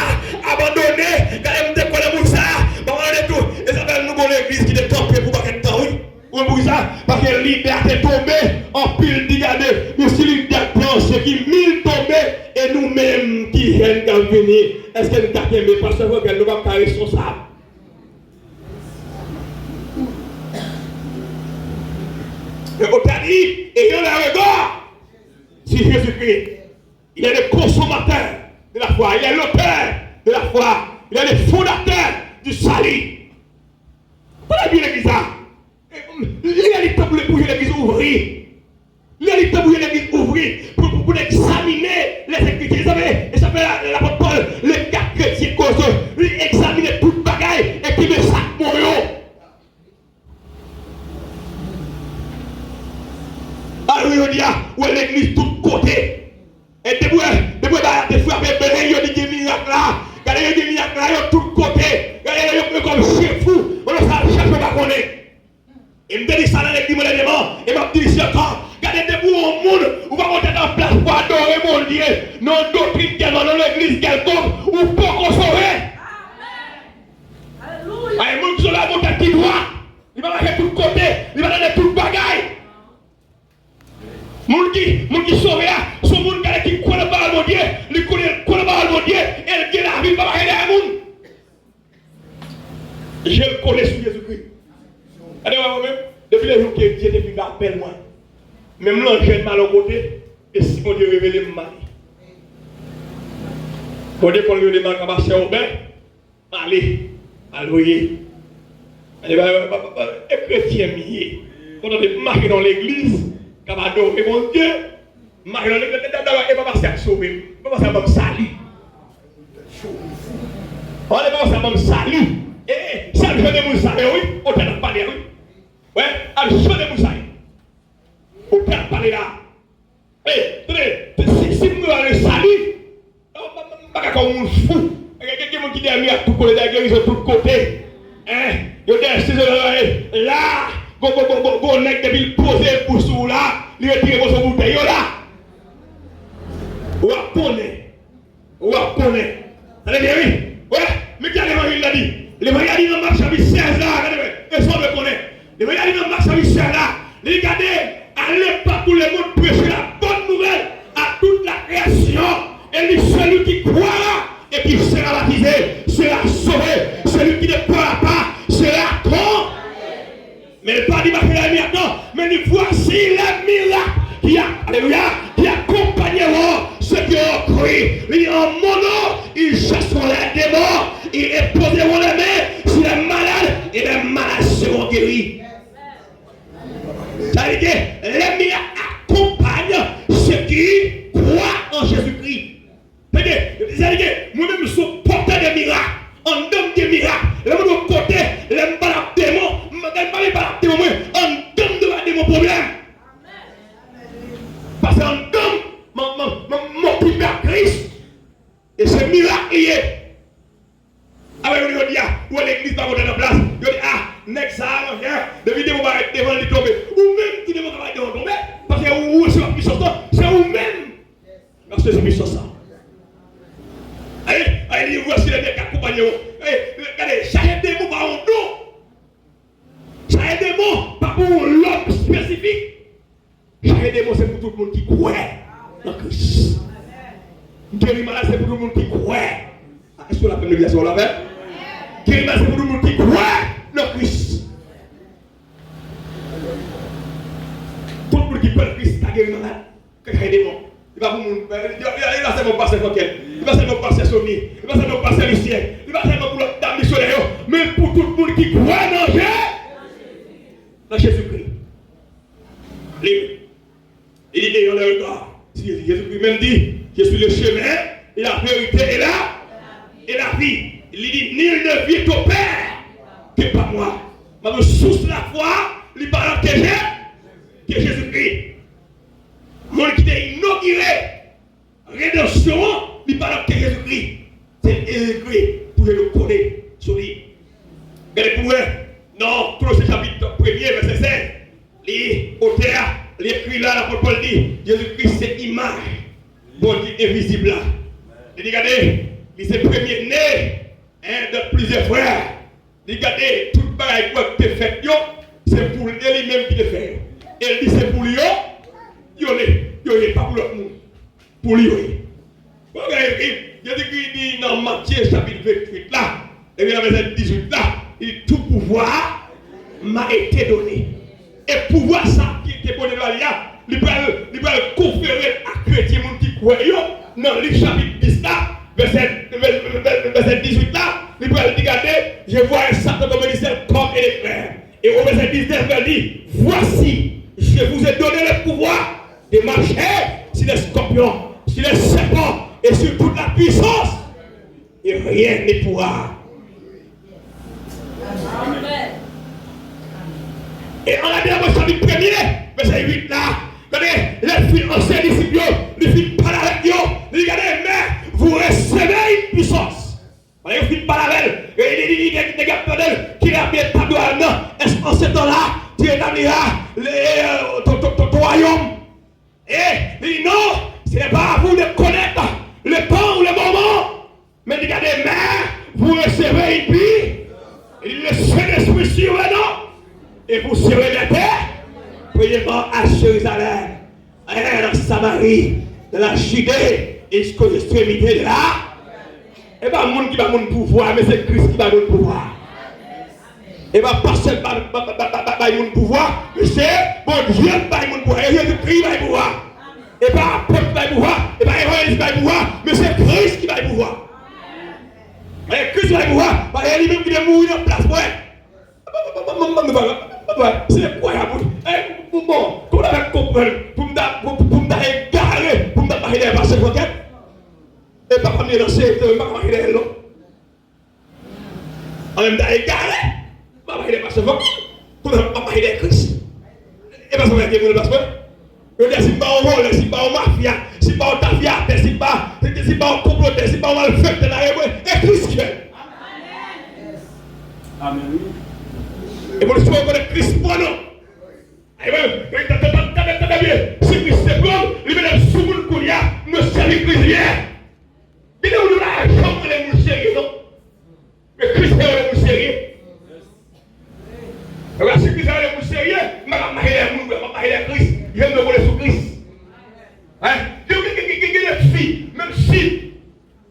S6: abandonné. Quand il colon Moussa, on tout. Et ça fait nous l'église qui est tombée pour pas qu'elle tombe. Oui, Moussa, parce que l'idée est tombée en pile d'igade. Mais si l'idée est planchée qui mille tombés et nous-mêmes qui viennent quand venir, est-ce que nous avons aimé parce que nous sommes pas responsables? Mais on t'a dit, ayons le regard sur Jésus-Christ. Il est le consommateur de la foi, il est l'auteur de la foi, il est le fondateur du salut. Pourquoi la Bible dit ça? Il a dit pour l'église ouvrir. Il a dit pour l'église ouvrir pour examiner les Écritures. Et ça fait l'apôtre Paul Et depuis des frappes, il y a des miracles là. Regardez, il y a des miracles là, il y a tout côté. Regardez, il y a comme chef fou. On a ça, le chef pas connaître. Et me dit ça dans l'église modérément. Et m'a dit c'est quand. Regardez, debout au monde, on va monter dans la place pour adorer mon Dieu. Non, doctrine tellement dans l'église quelconque, ou pas qu'on sauver. Amen. Les gens qui sont là, montent à qui droit. Il va marcher tout côté. Il va donner toute bagaille. Moun qui sauve là, son monde qui connaît pas mon Dieu, il connaît pas mon Dieu, et il la vie pas marcher derrière moun. Je le connais sur Jésus-Christ. Allez-moi moi-même, depuis les jours que Dieu depuis m'appelle moi. Même là, j'ai mal au côté, et si mon Dieu révèle mon mari. Mon Dieu, quand il révèle mon mari, c'est au bain, allez, allez. Et chrétien mié, quand on est marqué dans l'église, quand on adore mon Dieu, marqué dans l'église, et pas passer à sauver, pas passer à me salir. On est pas passer à me salir. Et ça, je vais vous salir, oui, on t'a parlé, oui. Ouais, je vais vous salir. On t'a parlé là. Et si vous allez salir, on va pas comme un fou. Il y a quelqu'un qui dit à moi, tout côté, ils sont tous côtés. Yo des là, go nek depuis le poser pour sous là, il retire vos bouteilles là. Ou connaît. Allez bien oui. Ouais, mais qui a l'évangile l'a dit. L'évangile dans Marc chapitre 16 là, regardez, et ça me connaît. L'évangile dans Marc chapitre 16 là, regardez, allez pas tout le monde prêcher la bonne nouvelle à toute la création. Et celui qui croira et qui sera baptisé sera sauvé. Celui qui ne croira pas sera con. Mais pas dit marquer les miracles, mais voici les miracles qui accompagneront ceux qui ont cru. Il en mon nom, ils chasseront les démons, ils imposeront les mains sur les malades et les malades seront guéris. Ça veut dire, les miracles accompagnent ceux qui croient en Jésus-Christ. C'est-à-dire, moi-même, je suis porteur de miracles. On donne des miracles. Là, de l'autre côté, les malades démons, on donne de mon problème. Parce qu'on donne mon premier Christ. Et ce miracle y est. Avec le dit, où l'église va monter en place. Il dit, next ça, depuis que vous allez devant les tomber. Ou même qui ne va pas tomber. Parce que vous êtes la puissance, c'est vous-même. Parce que c'est puissance. Allez, voici les mecs accompagnés. Regardez, chaque démon va en dos. Chaque démon, pas pour l'homme spécifique. Chaque démon, c'est pour tout le monde qui croit dans Christ. Guérir malade, c'est pour tout le monde qui croit. Est-ce que la peine de l'obligation là fait? Guérir malade, c'est pour tout le monde qui croit dans Christ. Tout le monde qui peut Christ, a guéri malade. Chaque démon. Il va seulement passer Coquette, il va seulement passer Sony, il va seulement passer Lucien, il va seulement pour l'autre dame missionnaire, mais pour tout le monde qui croit dans Jésus-Christ. Il dit, ayant le regard, Jésus-Christ même dit, je suis le chemin, et la vérité et la vie. Il dit, nul ne vient au Père que par moi. Mais sous la foi, il parle que Jésus-Christ. Mon qui est inauguré, rédemption, il parle de Jésus-Christ. C'est Jésus-Christ pour le connaître sur lui. Regardez pour eux, non, Colossiens chapitre 1er, verset 16, les auteurs, les écrits là, l'apôtre Paul dit, Jésus-Christ c'est image, bon Dieu invisible là. Il dit, regardez, il c'est premier né de plusieurs frères. Regardez, toute bagaille que tu fait, c'est pour lui-même qui le fait. Et il dit, c'est pour lui. Il n'est pas pour l'autre monde. Pour lui. Jésus-Christ dit dans Matthieu chapitre 28 là, et bien dans verset 18 là, il dit tout pouvoir m'a été donné. Et pouvoir ça qui était donné là, il va le conférer à chrétiens qui croient dans Luc chapitre 10 là, verset 18 là, il va le regarder, je vois un Satan comme un ciel comme éclair. Et au verset 19 il dit, voici, je vous ai donné le pouvoir de marcher sur les scorpions, sur les serpents et sur toute la puissance. Et rien ne pourra. Amen. Et on a dit dans le chapitre 1er, verset 8 là, les filles anciens disciples, les filles parlent avec Dieu,
S5: royaume. Et il dit non, ce n'est pas à vous de connaître le temps ou le moment, mais regardez, mais vous recevez une vie, il le Saint-Esprit sur le nom, et vous serez la paix, premièrement à Jérusalem, en Samarie, dans la Judée, et jusqu'aux extrémités de là. Et bien, le monde qui va mon pouvoir, mais c'est Christ qui va mon pouvoir. Et bien, pas seulement mon pouvoir, mais c'est bon Dieu qui va mon pouvoir, et Jésus-Christ va mon pouvoir. Et pas apôtre va pouvoir, et pas héroïsme va pouvoir, mais c'est Christ qui va pouvoir. Et Christ va pouvoir, parce qu'il lui-même qui est mourir en place pour elle. C'est quoi la bouche? Bon, comment on va comprendre pour me égarer, pour me parler des passes de et pas me lancer, pas me parler de l'eau. En même temps, égaré, pas me parler des passes de pour me parler de Christ. Et pas me parler de passes si pas au vol, si pas au mafia, si pas au tafia, si pas au comploteur, si pas au malfaiteur, et Christ qui fait. Amen. Et pour le soir, on est Christ pour nous. Et bien, si Christ est bon, il met le sous le couillard, nous servir Christ hier. Il est où là, comme les mouches sérieux, non? Mais Christ est les mouches sérieux. Alors, si Christ est les mouches sérieux, je vais m'arrêter Christ. Je me connais sous Christ. Hein? Il y a des filles, même si,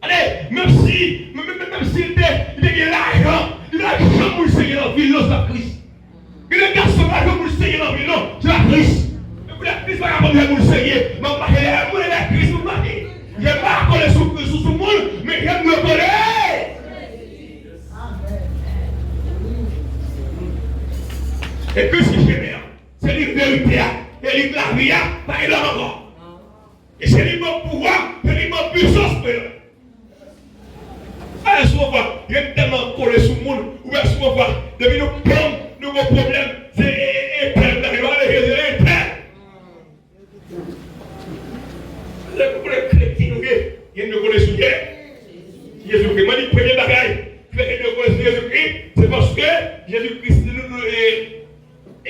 S5: allez, même si il est l'argent, il a l'argent pour le Seigneur dans la ville, c'est la Christ. Il y a des garçons l'argent pour le Seigneur dans la ville, c'est la Christ. Et pour la Christ, pas pour le Seigneur, mais on va parler de Christ, vous m'avez. Je ne vais pas connaître sous tout le monde, mais je me connais. Et Christ qui fait bien, c'est une vérité. Et il la vie, pas il a encore. Et c'est le bon pouvoir, c'est le bon puissance. Alors, souvent, il y a tellement collé sur le monde, ou bien souvent, depuis nous prendre nos problèmes, c'est éternel, c'est éternel. Pour les chrétiens, il y a une connaissance de Jésus-Christ. Moi, le premier bagage, que nous connaissons Jésus-Christ, c'est parce que Jésus-Christ nous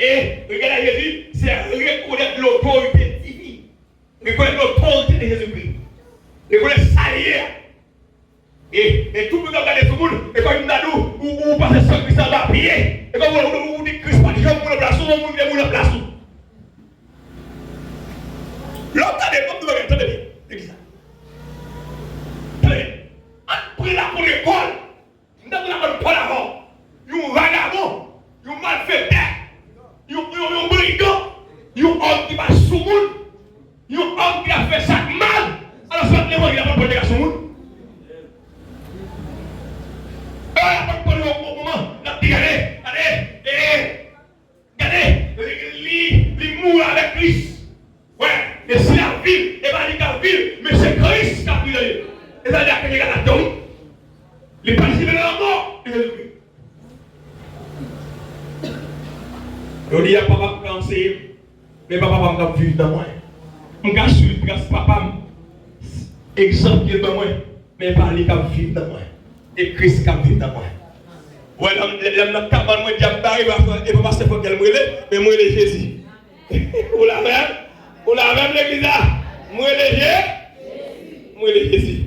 S5: et regardez Jésus, c'est reconnaître l'autorité divine. Reconnaître l'autorité de Jésus-Christ. Reconnaître ça hier. Et tout le monde regarde tout le monde. Et quand il nous a dit, ou passez sans Christ en bas, prier. Et quand vous dites Christ, pas de gens pour le place, ou vous dites le place. L'autre a des pommes de bagage, attendez bien. L'église. Attendez. On prie là pour l'école. Nous avons la bonne parole avant. Nous vagabond. Nous malfaiteurs. Yon brigand, yon homme qui va sous le monde, yon homme qui a fait ça mal, alors soit les gens qui n'ont pas de sous le monde. Il n'a pas de problème au moment, il a dit, regardez, il mourut avec Christ. Ouais, et si la ville, et bien il a ville, mais c'est Christ qui a pris la vie. Et ça veut dire qu'il y a la donne. Les participants de la mort, de Jésus-Christ. On dit à papa pour enseigner, mais papa va vivre dans moi. On cache sur le grâce papa, exemple qui est dans moi, mais pas lui qui vivre dans moi. Et Christ qui vit dans moi. Ouais, l'homme n'a pas moi diable d'arriver et papa c'est pour qu'elle me relève, mais moi le Jésus. Ou la même l'église là, moi le Jésus.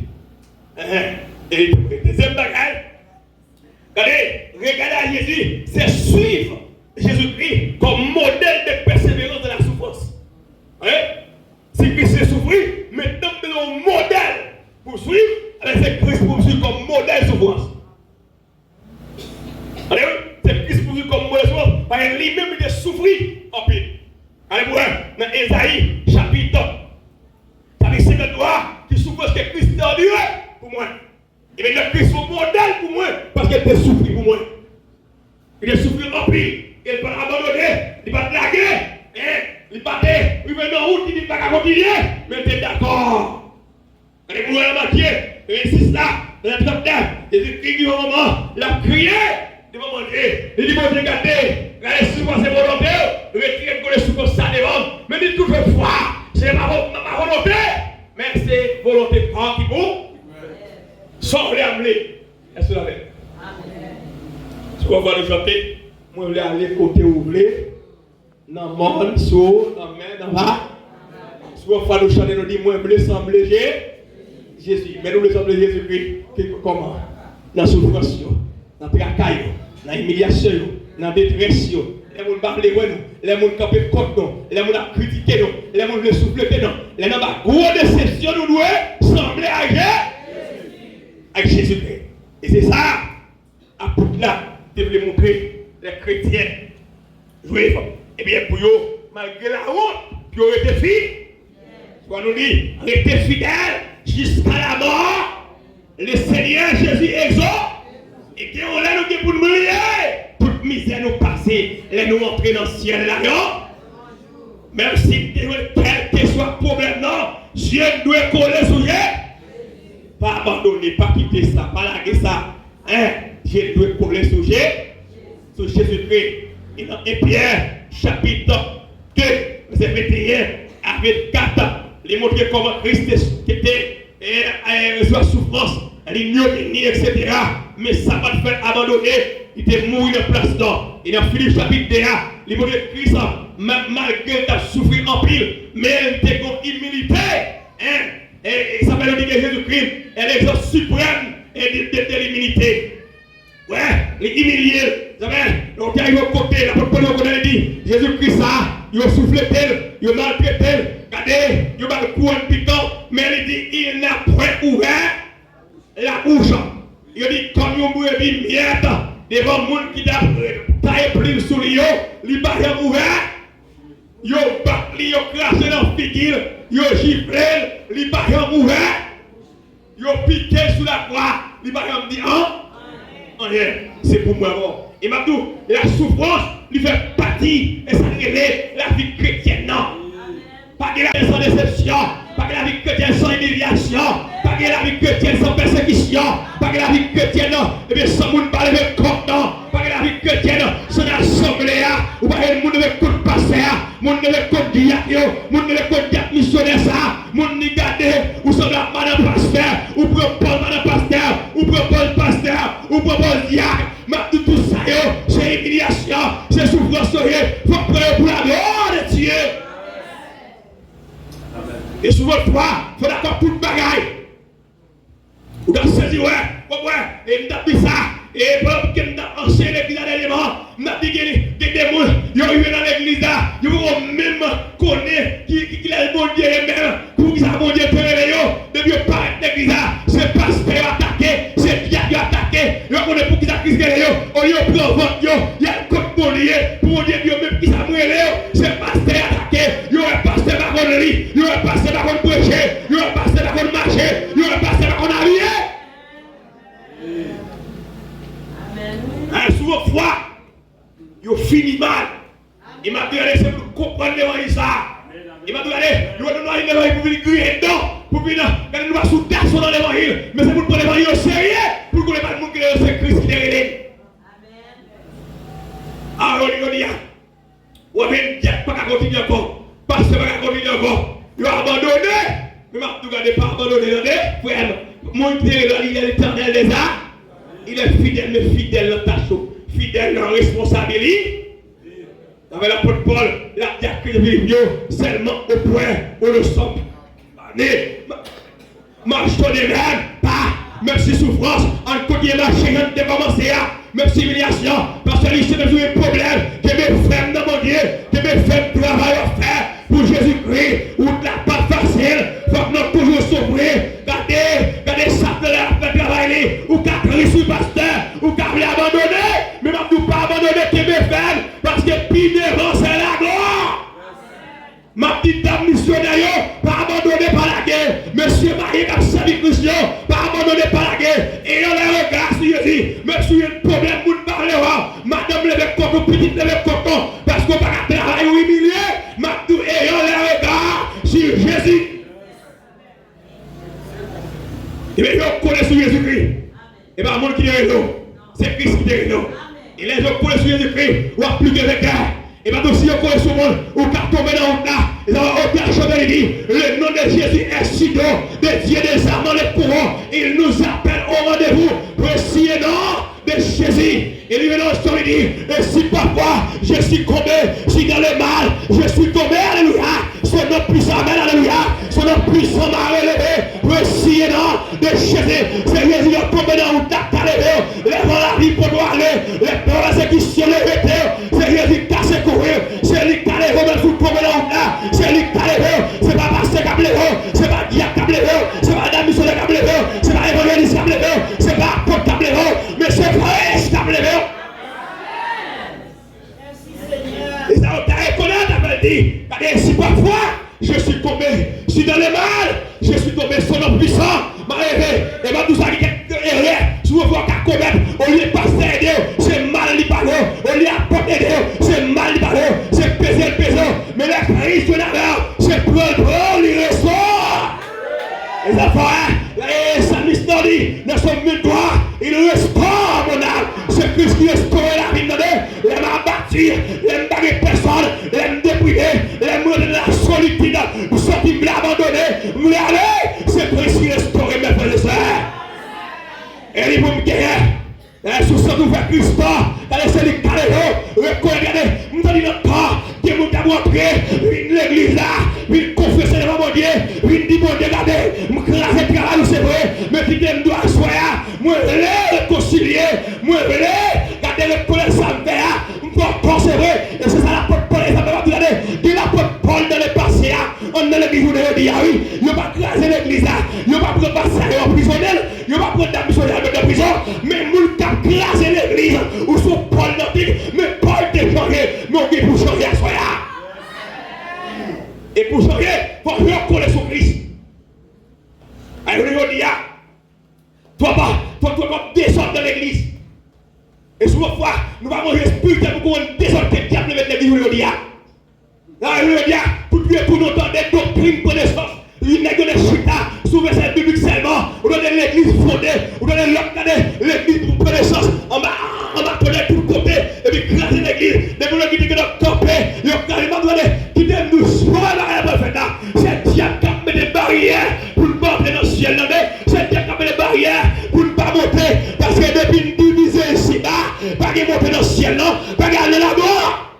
S5: Et deuxième bagage, regardez à Jésus, c'est suivre Jésus-Christ comme modèle de persévérance de la souffrance. Hein? Si Christ a souffert, maintenant nous avons un modèle pour suivre, c'est Christ pour suivre comme modèle de souffrance. C'est Christ pour suivre comme modèle de souffrance, parce que lui-même il a souffert en paix. Allez, vous dans Ésaïe, chapitre 53, qui souffre que Christ a enduré pour moi. Et bien, Christ est un modèle pour moi, parce qu'il a souffert pour moi. Il a souffert en paix. Il ne peut pas abandonner, il ne peut pas draguer, il ne peut pas venir en route, il ne peut pas continuer, mais tu es d'accord. Quand il est en matière, il insiste là, dans la top terre, Jésus-Christ dit au moment, il a crié, il va manger, il dit, bon, regardez, souvent c'est volonté, retirez le souvent ça devant, mais dit toutefois, c'est ma volonté, mais c'est volonté par qui vous, sans l'amener. Est-ce que vous l'avez? Amen. Ce qu'on va le chanter, moi je vais aller côté où vous voulez,
S6: dans le monde, sur, dans la main, dans la soit fois nous chanter, nous disons, moi, je veux sembler Jésus. Mais nous voulons sembler Jésus-Christ, comment? Dans la souffrance, dans le travail, dans l'humiliation, dans la détresse, les gens parlent de nous, les gens campent contre nous, les gens critiquent nous, les gens le souffler nous, les gens ont gros déception, nous devons sembler avec Jésus-Christ. Et c'est ça, à bout là, je voulais montrer les chrétiens juifs. Et bien pour eux, malgré la honte, ils ont été fidèles. Soit nous dit, restez fidèles jusqu'à la mort. Le Seigneur Jésus exauce. Et que on l'a nous pour nous briller. Toute misère nous passer, les nous entrer dans le ciel là. Même si quel que soit le problème, non, Dieu doit coller sur lui. Pas abandonner, pas quitter ça, pas larguer ça. Hein? Dieu doit coller sur Jésus-Christ. Et dans Pierre, chapitre 2, verset 21 à 24, il montre comment Christ était sous la souffrance, l'ignominie, etc. Mais ça va te faire abandonner. Il était mort de place d'or. Et dans Philippe chapitre 1, il montre que Christ, malgré qu'il a souffert en pile, mais il était comme humilité. Et ça veut dire que Jésus-Christ est l'exemple suprême de l'humilité. Ouais, les humiliés. Vous savez, donc il y a un côté, la porte de dit, Jésus-Christ, ça, il a soufflé tel, il a maltraité tel, regardez, il a le courant piquant, mais il dit, il n'a point ouvert la bouche. Il dit, comme il a dit, miette, devant le monde qui a taillé plus sous lui, il n'a pas ouvert. Il a battu, il a craché dans le figuier, il a giflé, il n'a pas ouvert. Il a piqué sous la croix, il n'a pas dit, c'est pour moi. Bon. Et maintenant, la souffrance lui fait partie et ça révèle la vie chrétienne. Non. Pas que la vie sans déception, pas que la vie chrétienne sans humiliation, pas que la vie chrétienne sans persécution, pas que la vie chrétienne sans monde parler avec content, pas que la vie chrétienne sans assemblée, ou pas que le monde avec coup de pasteur, monde avec coup de diacre, monde avec coup de missionnaire, monde n'y garde, ou sans la madame pasteur, ou propose madame pasteur, ou propose pasteur, ou propose diacre. Tout ça, c'est humiliation, c'est souffrance, il faut prier pour la gloire de Dieu. Et sur votre foi, il faut d'accord pour le bagaille. Vous avez saisi, ouais, et vous avez dit ça, et vous avez enchaîné l'église à l'élément, vous avez dit que des démons, ils arrivent dans l'église là, ils vont même connaître qui est le bon Dieu même, pour qu'ils aient bon Dieu réveillé, depuis qu'ils paraissent l'église là, c'est pasteur attaqué, c'est diable attaqué, ils vont connaître pour qu'ils aient Christ, au lieu de prendre votre Dieu, il y a un code pour lier, pour Dieu même qui s'amourent, c'est pasteur attaqué, il y aura pasteur par contre lui, il y aura pasteur par contre prêcher, il y aura pasteur par contre marcher, il y aura pasteur par contre habiller. Sous votre foi, vous finissez mal. Il m'a dit, c'est pour comprendre l'évangile ça. Il m'a dit, vous allez nous l'évangile pour venir crier dedans, pour venir nous sous garçon dans l'évangile. Mais c'est pour prendre l'évangile au sérieux, pour que les gens ne connaissent pas c'est Christ qui est révélé. Ah, on dit, on vient pas qu'à continuer encore. Parce que pas qu'à continuer encore. Ils ont abandonné. Mais je ne vais pas abandonner. Frère, mon Dieu est l'éternel des arts. Il est fidèle, mais fidèle dans ta chose, fidèle dans la responsabilité. Avec l'apôtre Paul, la diacre de seulement au point où nous sommes. Marche-toi de même, pas, même si souffrance, en côté marché, on ne commencer à, même si humiliation, parce que ici, nous avons un problème, que mes frères dans mon Dieu, que mes frères travaillent à faire pour Jésus-Christ, ou de la pas facile, il faut que nous toujours souffrir. Regardez ça, fait travailler, ou qu'à crier sur le pasteur, ou qu'à l'abandonner, mais nous ne pas abandonner tes frères, parce que plus devant c'est la gloire. Ma petite dame missionnaire, pas abandonné par la guerre. Monsieur Marie, qui a servi Christ, pas abandonné par la guerre. Et on les regarde sur Jésus. Même si il y a un problème, vous ne parlez pas. Madame lève coton, petite lève coton. Parce qu'on va travailler ou humilier. Et on les regarde sur Jésus. Et bien, on connaît sur Jésus-Christ. Et bien, le monde qui est raison, c'est Christ qui est raison. Et les gens connaissent sur Jésus-Christ, ou à plus de regard. Et maintenant, si on connaît ce monde, on peut tomber dans le tas. Et ça va au chanter dit, le nom de Jésus est si doux, de Dieu des armes dans les courants. Il nous appelle au rendez-vous, précis nom de Jésus. Et lui, maintenant, il dit, et si parfois je suis tombé, si dans le mal,
S5: crier non, de Jésus, c'est Jésus qui tombe dans le tas, les vents la vie pour nous aller, les paroles qui sont levées, c'est Jésus qui casse courir, c'est lui qui a levé, mais vous tombez dans le tas, c'est lui qui a levé, c'est pas pasteur qui a levé, c'est pas diacre qui a levé, c'est pas dame missionnaire qui a levé, c'est pas évangéliste qui a levé, c'est pas apôtre qui a levé, mais c'est Christ qui a levé. Et ça, on t'a reconnu, t'as dit, si parfois je suis tombé, je suis dans le mal, je suis tombé sur l'homme puissant, m'a rêvé, et m'a tout ça qui est erreur, si vous voulez qu'à commettre, au lieu de passer aider, c'est mal lui parler, au lieu d'apporter aider, c'est mal lui parler, c'est peser le pesant, mais la Christ de la mort, c'est prendre, il ressort. Les enfants, les salmistes n'ont dit, dans son mémoire, il restaure mon âme, c'est Christ qui restaure la vie de nous, il m'a battu, il m'a bagué personne, il m'a déprimé, il m'a donné la solitude, pour sortir me l'abandonner, me l'aller, c'est Christ qui restaure mes frères et sœurs. Et il va me gagner, sous ce nouveau Christ, c'est les caléros, regardez, nous avons dit notre corps, Dieu nous a montré, l'église là, il confesse devant mon Dieu, il dit mon Dieu, regardez, je crase le travail, c'est vrai, mais qui me doit soyer, moi je l'ai réconcilié, moi je l'ai, regardez le colère ça me fait, je pense c'est vrai, et c'est ça la porte Paul, et ça me va regarder, dit la porte Paul dans le passé, on dans l'église, on dit, ah oui, il ne va pas craser l'église là, il ne va pas prendre passer en prisonnier, il ne va pas prendre la missionnaire de prison, mais nous cap craser l'église, ou sous Paul n'antique, mais Paul t'est changé, mais on dit pour changer à soya. Et pour changer, il faut reconnaître son Christ. Alors, je dis, toi, descendre dans l'église. Et souvent, nous allons respecter pour qu'on descende le diable avec l'église, je dis. Alors, je dis, pour nous entendre des doctrines connaissances, il n'y a que des chita, sous verset biblique seulement, on donne l'église fondée, on donne l'église pour connaissance, on va connaître tout le côté, et puis craser l'église, des gens qui disent que nous camper, ils ont carrément donné, qui disent nous soyons dans la prophète, c'est Dieu qui a mis des barrières pour ne pas monter dans le ciel, c'est Dieu qui a mis des barrières pour ne pas monter, parce que depuis nous diviser ici-bas, pas de monter dans le ciel, non, pas d'aller là-bas.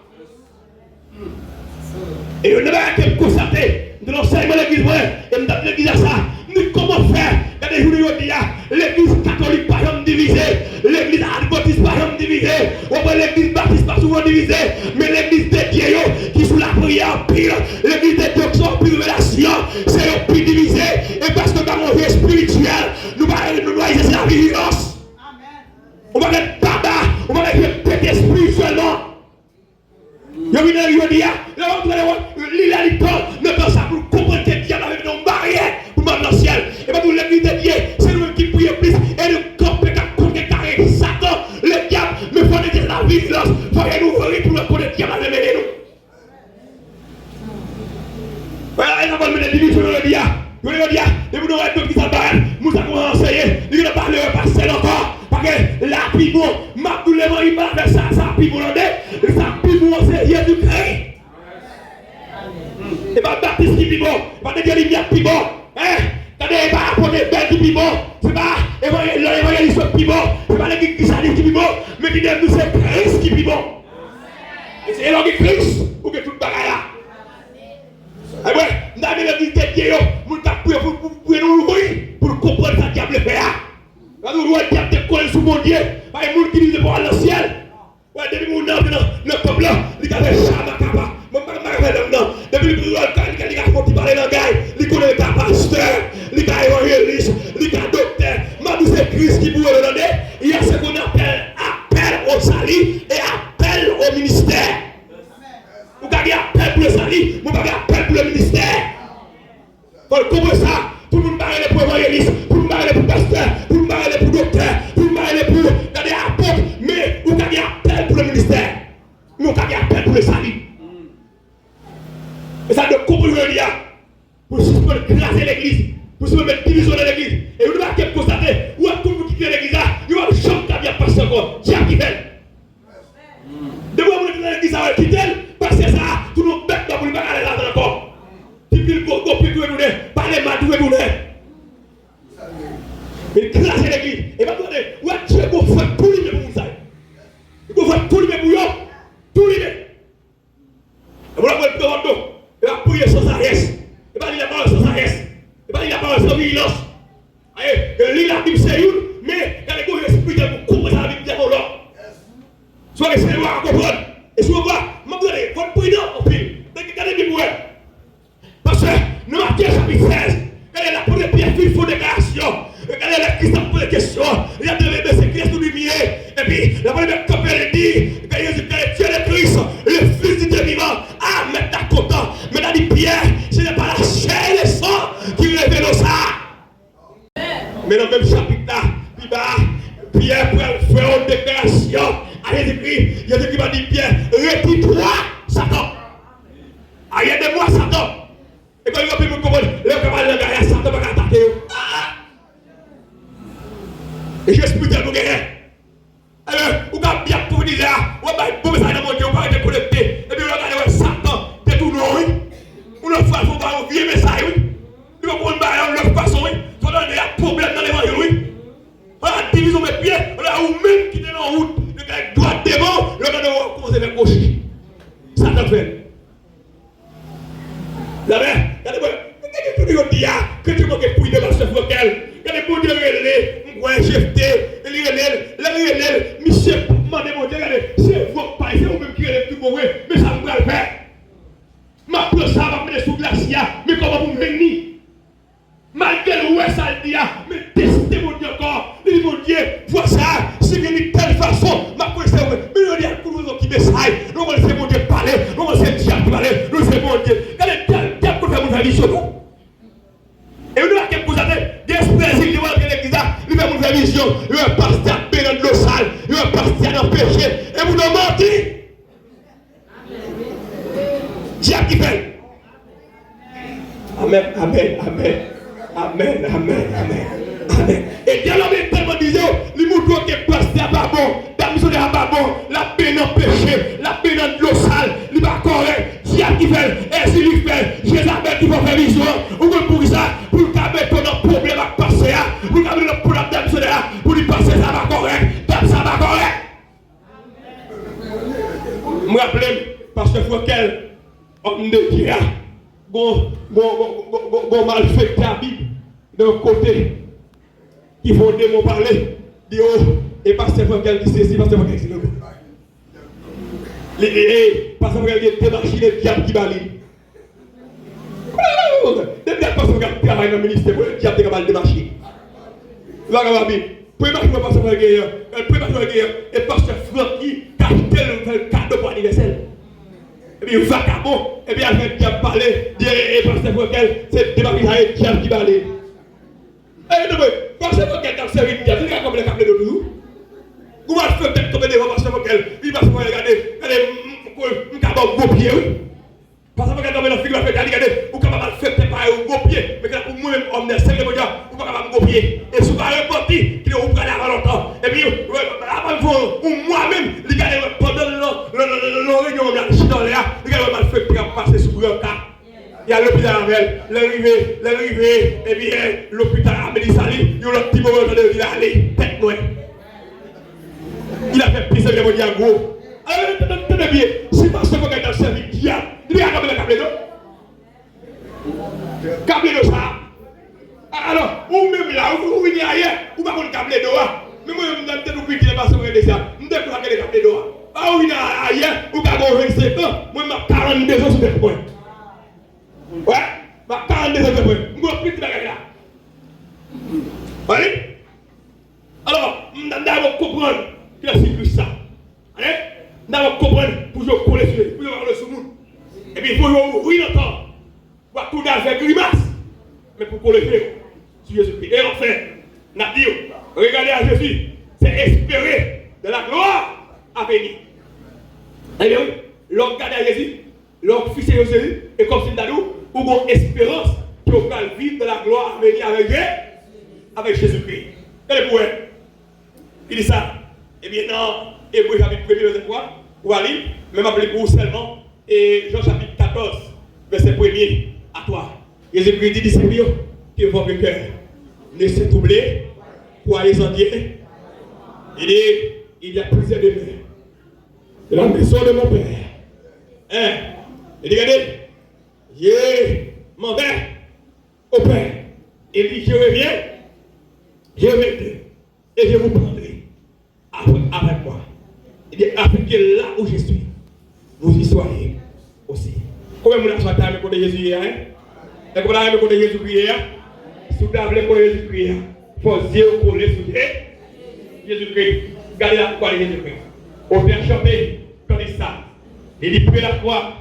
S5: Et on ne va pas constater. De l'enseignement de l'église, et nous avons l'église à ça. Nous comment faire? Dans les jours où l'église catholique par exemple divisée, l'église adventiste par exemple divisée, l'église baptiste pas souvent divisée, mais l'église des dieux qui sous la prière pire, l'église des dieux qui sont en pire révélation, c'est un pire divisé, et parce que dans mon vie spirituel, nous allons exercer la vigilance. On va être baba, on va être pété spirituellement. Il y a une idée, l'île à l'école, ne pas ça pour comprendre que Dieu avait une barrière pour mettre dans le ciel. Et bien, pour l'église de Dieu, c'est nous qui prions plus et nous camper contre carré Satan, le diable, mais il faut dire la vigilance, il faut nous ouvrir pour le connaître Dieu avait mené nous. Voilà, il va me dire, je veux dire, et vous n'aurez pas qui s'appelle, nous avons enseigné, nous n'avons pas le passer encore. Parce que la pivot, ma tout le monde, il va faire ça, ça pivot, ça pivot, c'est Jésus-Christ. Et pas baptiste qui pivot, pas de Dieu qui vient pivot. Quand il va apporter belle qui pivot, c'est pas l'évangéliste pivot, c'est pas l'église christianiste qui pivot, mais qui dit nous c'est Christ qui pivot. Et c'est l'évangile Christ ou que tout le bagage là. Et ouais, nous avons l'église de Dieu, nous avons pour nous ouvrir, pour comprendre ce que diable fait. Quand nous voyons le diable te coller sous mon Dieu, il y a des gens qui disent pour aller au ciel. Ouais, depuis mon nom, le peuple là, il a fait chama capa. Depuis que il a fait parler dans le gars, il connaît le pasteur, il a évangéliste, il a docteur. Mais c'est Christ qui vous le donner. Il y a ce qu'on appelle au salut et appel au ministère. Vous avez appel pour le salut, vous avez appel pour le ministère. Vous comprenez ça? Tout le monde parle pour évangéliste, tout le monde parle pour pasteur, tout le monde parle pour docteur, tout le monde parle pour apôtre, mais vous avez appel pour le ministère. Vous avez appel pour le salut. Et ça doit comprendre le lien pour craser l'église, pour se mettre division dans l'église. Et vous devez constater, où est-ce que vous quittez l'église là, il va jamais bien passer encore. Tiens qui fait. De vous quitter l'église, ça va quitter, parce que ça, tout le monde bête dans le bagage là encore. Depuis le go, puis tout le monde, parlez mal, tout le monde. Mais craser l'église. Et maintenant, où est-ce que vous faites tout le monde pour ça? Vous faites tout le monde pour vous, tout le monde. Et vous l'avez devant nous. Il va prier sans arrêt. Il va dire la parole sans arrêt. Il va dire la parole sans vigilance. l'île a dit c'est une, mais quand les gens esprit de vous comprendre avec bien l'autre. Soit c'est loin à comprendre. Et souvent, je vous dis, votre prudent, au pire, regardez bien. Parce que nous Matthieu chapitre 16, regardez la première pierre, il faut déclaration. Regardez la Christ pose des questions. Il y a des bébés, c'est Christ tout lumière. Et puis, la première copie, elle dit, que Jésus est Dieu le Christ, le Fils du Dieu vivant. Ah, mais t'as content. Mais t'as dit, Pierre, ce n'est pas la chair et le sang qui révèle ça. Mais dans le même chapitre là, Pierre peut faire une déclaration à Jésus-Christ. Jésus-Christ m'a dit, Pierre, retire-toi, Satan. Aide-moi, Satan. Et quand il a pu me comprendre, le camarade de Gaïa, Satan va attaquer. Et je suis tellement gagné. Alors, vous avez bien pour dire, vous avez bon message dans mon Dieu, vous avez été connecté. Et puis, vous regardez, Satan, c'est tout non, oui. Vous ne faites pas un vieux message, oui. Vous ne pouvez pas de l'autre façon, oui. Vous avez un problème dans l'évangile, oui. On a division mes pieds, on a vous-même qui est en route. Le gars droit devant, le gars doit commencer vers gauche. Satan fait. La mère, regardez-moi, regardez-moi, que tu manques de pouille de ma soeur vocale. Regardez-moi, regardez-moi, L'élève, monsieur, regardez, c'est votre paille, c'est vous-même qui relève tout le monde, mais ça vous va le faire. Ma plante, ça va mettre sous glacier, mais comment vous venir? Malgré le ouais, ça le dit, mais testez mon Dieu encore. Il dit, mon Dieu, vois ça, c'est bien de telle façon, ma plante, c'est vous-même. Mais nous, il y a tout le monde qui messaille, nous, on sait mon Dieu parler, nous, on sait Dieu parler, nous, c'est mon Dieu. Regardez, Dieu, pour faire mon avis sur nous. Et nous, à quelques années, des esprits, qui vont à l'église, il va vous faire vision, il va passer à peine dans l'eau sale, il va passer dans le péché, et vous nous mentez. Dieu qui fait. Amen, amen, amen, amen, amen, amen, amen. Et Dieu l'a tellement disait, les moutons qui passent à pas bon, la mission à pas bon, la peine en péché, la peine dans l'eau sale, il va correct. Dieu qui fait, et s'il lui fait, Jézabel qui va faire vision, ou pour ça, pour le cabet, pour notre problème à passer, pour le cabet, pour la dame, pour lui passer, ça va correct, ça va correct. Je me rappelle, parce que faut qu'elle, homme de Dieu, bon mal fait la Bible, d'un côté, qui vont démon parler, dit oh, et pasteur faut qu'elle dit ceci, pasteur faut qu'elle dit ceci. Parce que vous avez démarché les diables qui balient. Depuis que vous avez travaillé dans le ministère, vous avez démarché les diables. Vous avez dit, premier match, vous avez gagné. Et pasteur Francky, qui a fait le cadeau pour l'anniversaire. Et puis, vagabond, et puis, avec le diable parler, et pasteur Francky, c'est démarché les diables qui balient. Et donc, pasteur Francky a servi le diable, il a comme le câble de tout. Vous allez faire peut-être tomber devant pasteur Francky, il va se regarder. Nous avons un gros pied, oui. Parce que quand on a la figure, regardez, vous pouvez faire peut-être pas un gros pied, mais pour moi-même, on est sérieux, vous pouvez faire un gros pied. Et souvent, un parti qui vous prend avant longtemps. Et puis, moi-même, regardez, pendant le réunion, je suis dans l'air, regardez, on fait passer sous le cas. Il y a l'hôpital Amel, l'arrivée, et bien, l'hôpital Amélie Sali, il y a le petit moment de dire, allez, tête noire. Il a fait pisser le monde en gros. Alors, tenez bien, si parce que vous avez un service diable, il y a comme le câble d'eau. Câble d'eau, ça. Alors, ou même là, ou venez ailleurs, ou pas le câble d'eau. Mais moi, je me dis que je ne pas sauver des ça. Je ne sais pas le câble d'eau. Ah, ou venez ailleurs, ou pas 25 ans, moi, je 42 ans sur le point. Ouais, je 42 ans sur le point. Je ne peux plus de bagarre là. Allez? Alors, je dois comprendre que c'est plus ça. Allez? Nous allons comprendre pour vous coller sur pour vous parler sur nous. Et puis il faut ouvrir longtemps. Pour tout faire grimace. Mais pour coller sur Jésus-Christ. Et enfin, nous avons dit, regardez à Jésus, c'est espérer de la gloire à venir. Eh bien oui, l'homme regarde à Jésus, l'homme fixé sur Jésus, et comme c'est nous, ou une espérance pour vivre de la gloire à venir avec Jésus-Christ. Regardez pour elle. Il dit ça. Eh bien non. Et vous chapitre 1er, verset 3, ou à lire, même appelé pour vous seulement, et Jean chapitre 14, verset 1er, à toi. Jésus-Christ dit, disciples, que votre cœur ne se troublez, croyez en Dieu. Il dit, il y a plusieurs demeures de la maison de mon Père. Il dit, regardez, j'ai demandé au Père. Il dit, je reviens Je vais et je vous prendrai avec moi. Et bien, afin que là où je suis, vous y soyez aussi. Combien de gens sont côté Jésus hier? Et comment vous avez côté Jésus hier? Si vous avez côté Jésus hier, il faut Dieu coller sur Jésus-Christ. Gardez la croix de Jésus-Christ. Au Père chanter, quand il ça, il dit prie la croix,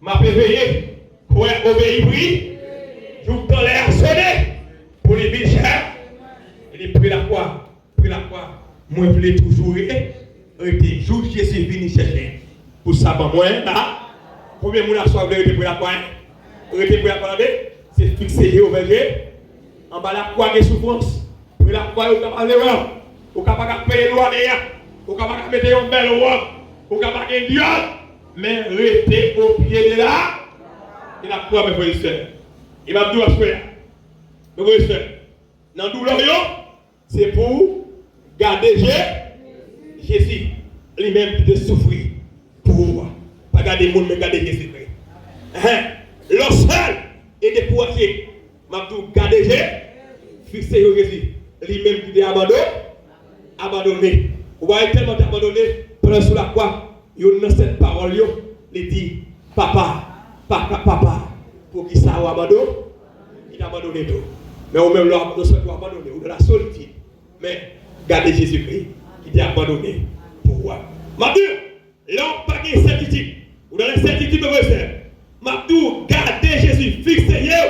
S5: m'a réveillé, pour obéir, oui. Je vous tends l'air sonner pour les biches. Il dit prie la croix, moi je voulais toujours rester. Jour Jésus venu chercher. Pour ça, moi, là, combien de gens sont venus pour la croix? Rester pour la croix, c'est fixé au verger. En bas la croix des souffrances. Pour la croix, vous pouvez aller voir. Vous pouvez pas payer le loyer. Vous pouvez pas mettre une belle robe. Vous pouvez pas faire un dieu. Mais restez au pied de là. Et la croix, mes frères et sœurs. Il va me dire à ce frère. Mes frères et sœurs. Dans le douleur, c'est pour garder Jésus. Lui-même qui te souffrir. Pour pas garder le monde, mais garder Jésus. Le seul est de pouvoir garder Jésus. Fixer Jésus. Lui-même qui t'a abandonné. Vous voyez tellement abandonné, pendant sur la croix, il y a cette parole, il dit, papa, pour qui ça a abandonné, il a abandonné tout. Mais au même là, nous sommes abandonnés, ou de la solitude. Mais gardez Jésus-Christ, qui t'a abandonné pour moi. Maintenant, là, on pas de certitude. Ou dans la certitude de vos sœurs. Maintenant, gardez Jésus, fixez-vous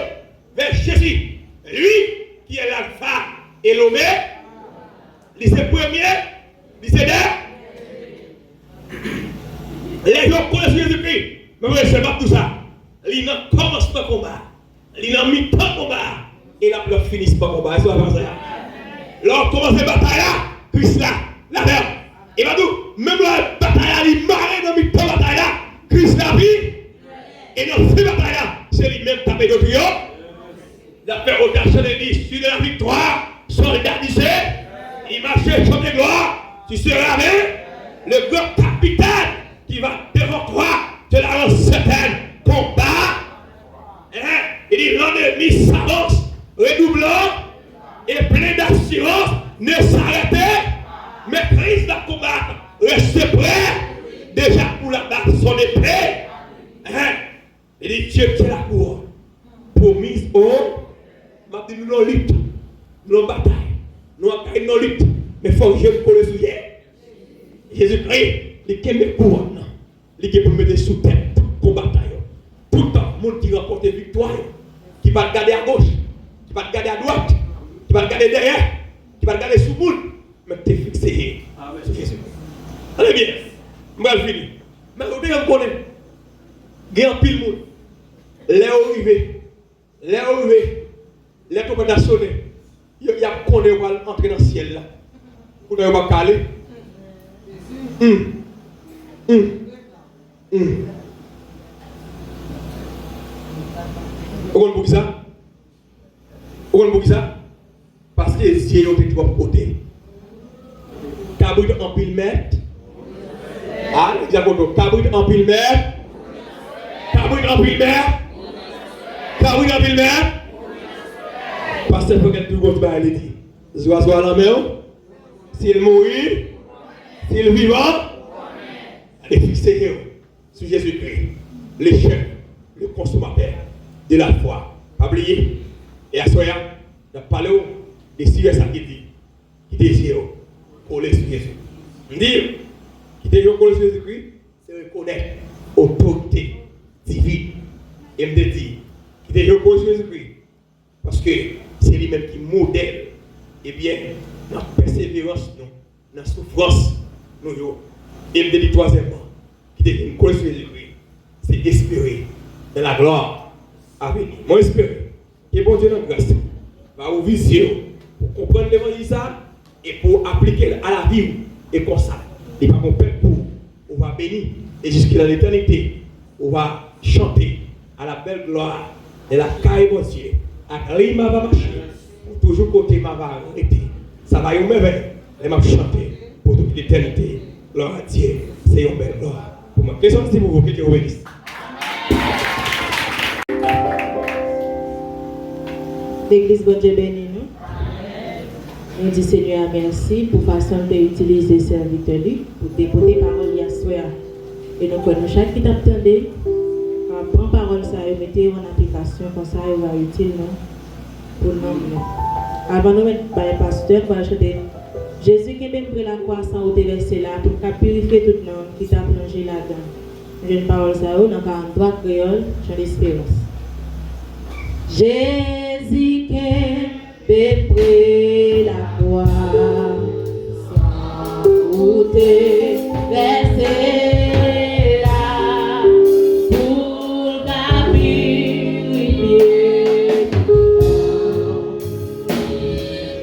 S5: vers Jésus. Lui, qui est l'alpha et l'oméga, il est le premier, il est le les gens connaissent Jésus-Christ. Mais vous savez pas tout ça. Il n'a commencé pas combat. Il n'a mis pas combat. Et là, il finit pas combat. Est-ce que vous pensez? Là, on commence la bataille là. Christ là, là-dedans. Et va tout. Même la bataille, il marre dans le bataille là. Christ la vie. Et dans cette bataille là, c'est lui-même qui a fait de Dieu. Il a fait audace de l'issue de la victoire. Soldat disait, il marchait sur les gloires. Tu seras avec le grand capitaine qui va devant toi te la rendre certaine. Combat. Il dit l'ennemi s'avance, redoublant et plein d'assurance, ne s'arrêtez, mais Christ va combattre. Restez prêt, déjà pour la battre son épée. Il dit Dieu qui est la cour, promise au. M'a dit nous lutte, nous bataille, nous avons lutte, mais il faut que je me colle sur Jésus-Christ, il est le couronne, il est pour mettre sous tête, combattre. Tout le monde qui remporte victoire, qui va regarder à gauche, qui va regarder à droite, qui va regarder derrière, qui va regarder sous le monde, mais tu es fixé sur Jésus. Allez bien, je vais finir. Mais vous devez connaître, il y a un pile de monde. Les arrivés, les commandes sonnées, il y a qu'on va entrer dans le ciel là. Vous ne pouvez pas caler. Vous comprenez ça? Vous comprenez ça? Parce que les yeux ont été trop côté. Cabrit en pile mètre. Ah, les gens cabrit en pile mètre. Cabrit en pile mètre. Cabrit en pile mètre. Parce que faut que tout le monde va aller dire. Zoa la main. S'il mourit, s'il vivant, allez fixer sur Jésus-Christ, le chef, le consommateur de la foi. Pas oublier. Et à ce moment, on a parlé des sujets qui désirent coller sur Jésus. On dit, qui désirent coller sur Jésus-Christ, c'est reconnaître l'autorité divine. Et me dit, qui désirent coller sur Jésus-Christ, parce que c'est lui-même qui modèle, eh bien, dans la persévérance, dans la souffrance, nous. Et me dit troisièmement, qui désirent coller sur Jésus-Christ, c'est espérer dans la gloire à venir. Moi, j'espère que bon Dieu dans grâce va vous vision pour comprendre l'évangile et pour appliquer à la vie et comme ça. Et par mon père pour, on va bénir et jusqu'à l'éternité, on va chanter à la belle gloire de la caille de Dieu. À Rima va marcher, pour toujours côté ma va arrêter. Ça va y merveille, et m'a chanter pour toute l'éternité. Gloire à Dieu, c'est une belle gloire. Pour ma question, c'est pour vous que Dieu vous bénisse.
S1: L'église, bon Dieu bénit nous. On dit Seigneur merci pour façon d'utiliser serviteur pour dépoter parole à soi. Et nous connaissons chaque qui t'attendait. Prends parole ça et mettez en application comme ça il va utile pour nous. Avant de mettre par le pasteur pour acheter Jésus qui même pris la croix sans ôter versé là pour purifier tout le monde qui t'a plongé là-dedans. Une parole ça dans 43 créole, Jean d'espérance. Jésus qui peut pris la croix sans ôter versé là pour purifier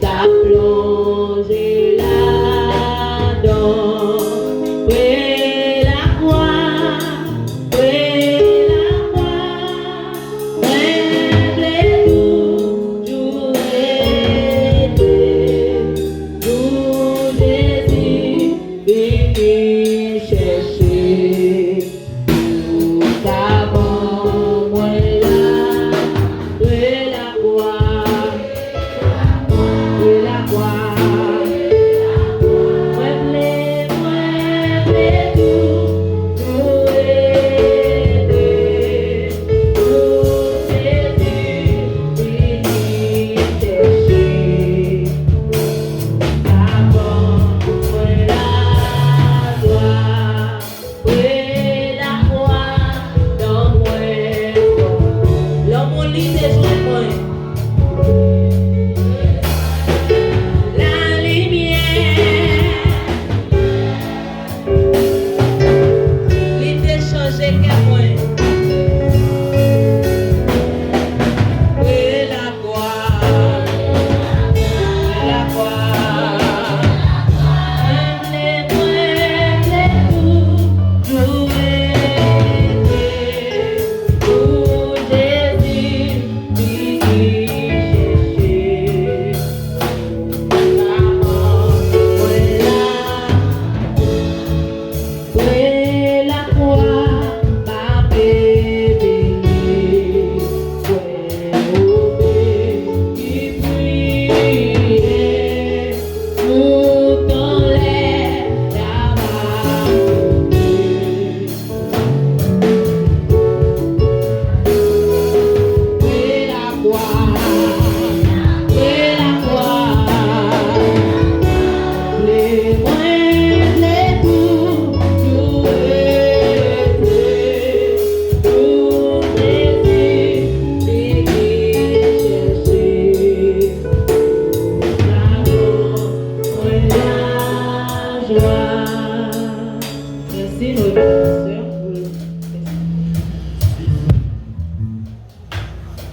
S1: t'a plongé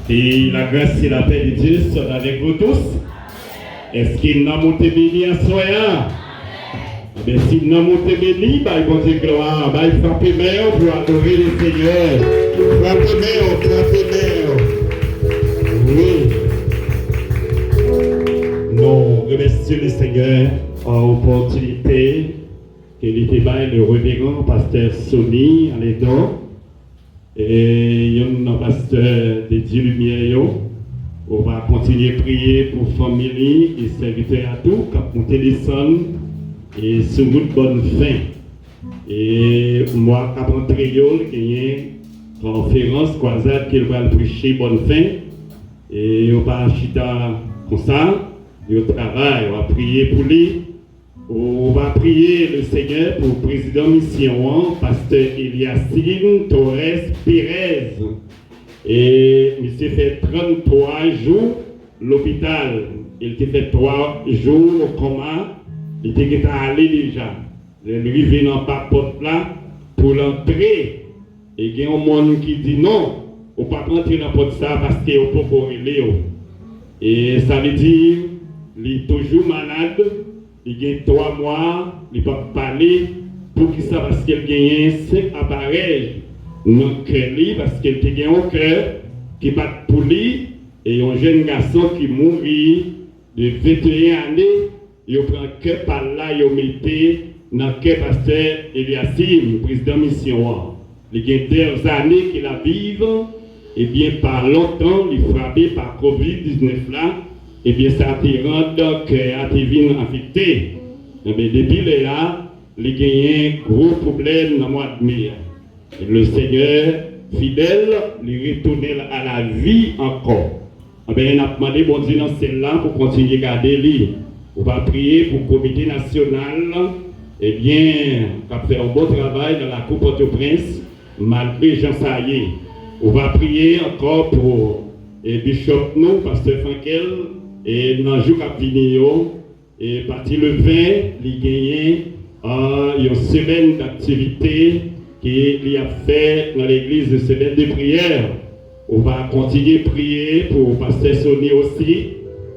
S3: Et la grâce et la paix de Dieu sont avec vous tous. Est-ce qu'il n'a monté béni en soyant? Mais s'il n'a monté béni, il va dire gloire, il va frapper main pour adorer le Seigneur. Frapper main. Oui. Nous remercions le Seigneur en opportunité qu'il était le révérend pasteur Sonny en l'aidant. Et un pasteur de Dieu Lumière. On va continuer à prier pour famille et serviteurs à tout, qui ont téléphone et sur une bonne fin. Et moi, qui apprends Triol, qui a une conférence croisade qui va prêcher bonne fin. Et on va acheter comme ça, et au travail, on va prier pour lui. On va prier le Seigneur pour le président mission, pasteur Eliasine Torres Pérez. Et monsieur fait 33 jours l'hôpital. Il a fait 3 jours au coma. Il était allé déjà. Lui venant par porte là pour l'entrer. Et il y a un monde qui dit non, on ne peut pas rentrer dans la porte ça parce qu'il ne peut pas corréler. Et ça veut dire qu'il est toujours malade. Il y a 3 mois, il ne peut pas parler. Pour qui ça? Parce qu'il y a 5 appareils. Non, parce qu'il y a un cœur qui bat pour lui et un jeune garçon qui mourit de 21 années. Il prend le cœur par là, il met dans le cœur pasteur Eliasime, président mission. Il y a des années qu'il a vécu et bien par longtemps, il est frappé par Covid-19 là. eh bien, ça te rend que à te vin affecté. Eh bien, depuis là, il y a un gros problème dans le mois de mai. Le Seigneur, fidèle, il retourne à la vie encore. Eh bien, on a demandé, bon Dieu, dans celle-là, pour continuer à garder lui. On va prier pour le comité national, eh bien, qui a fait un bon travail dans la Coupe Port-au-Prince, malgré Jean Saillé. On va prier encore pour Bishop, nous, Pasteur Frankel, et dans le jour qui vient, et parti le 20, il y a une semaine d'activité qu'il a fait dans l'église de semaine de prière. On va continuer à prier pour Pasteur Sonny aussi.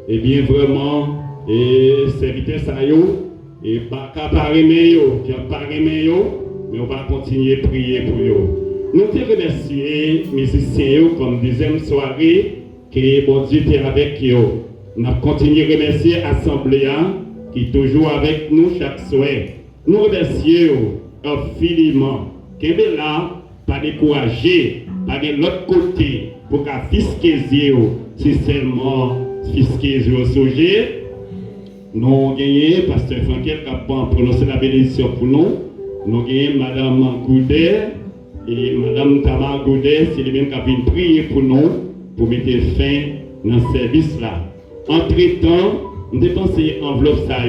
S3: Et bien vraiment, et serviteur Sayo, et pas pareil meilleur, qui a pareil meilleur, mais on va continuer à prier pour eux. Nous te remercions, musiciens, comme deuxième soirée, que bon Dieu était avec eux. Nous continuons à remercier l'Assemblée qui est toujours avec nous chaque soir. Nous remercions infiniment. Qu'elle est là, pas décourager, pas de l'autre côté, pour qu'à fisquer si seulement fisquer au sujet. Nous avons gagné, Pasteur Frankel qui a prononcé la bénédiction pour nous. Nous avons gagné Madame Goudet et Madame Tamar Goudet, c'est les mêmes qui viennent prier pour nous, pour mettre fin dans ce service-là. Entre-temps, nous dépensons enveloppe ça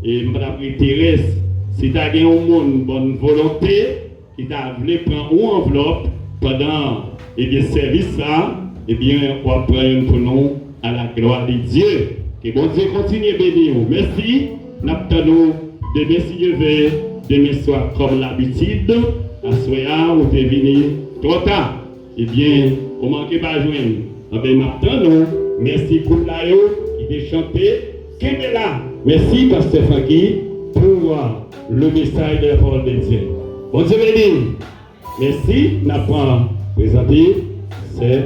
S3: et Madame Thérèse, si tu as une bonne volonté, qui t'a voulu prendre une enveloppe pendant le service là, eh bien, on va prendre pour nous à la gloire de Dieu. Que bon Dieu continue à bénir. Merci. Nous attendons demain si Dieu veut, demain soir comme l'habitude, à soir ou de venir trop tard. Eh bien, on ne manque pas de joindre. Eh bien, nous attendons. Merci pour la qui a chanté. Qu'est-ce que là? Merci, Pasteur Franky, pour le message de la parole de Dieu. Bon Dieu béni. Merci. Nous avons présenté. C'est.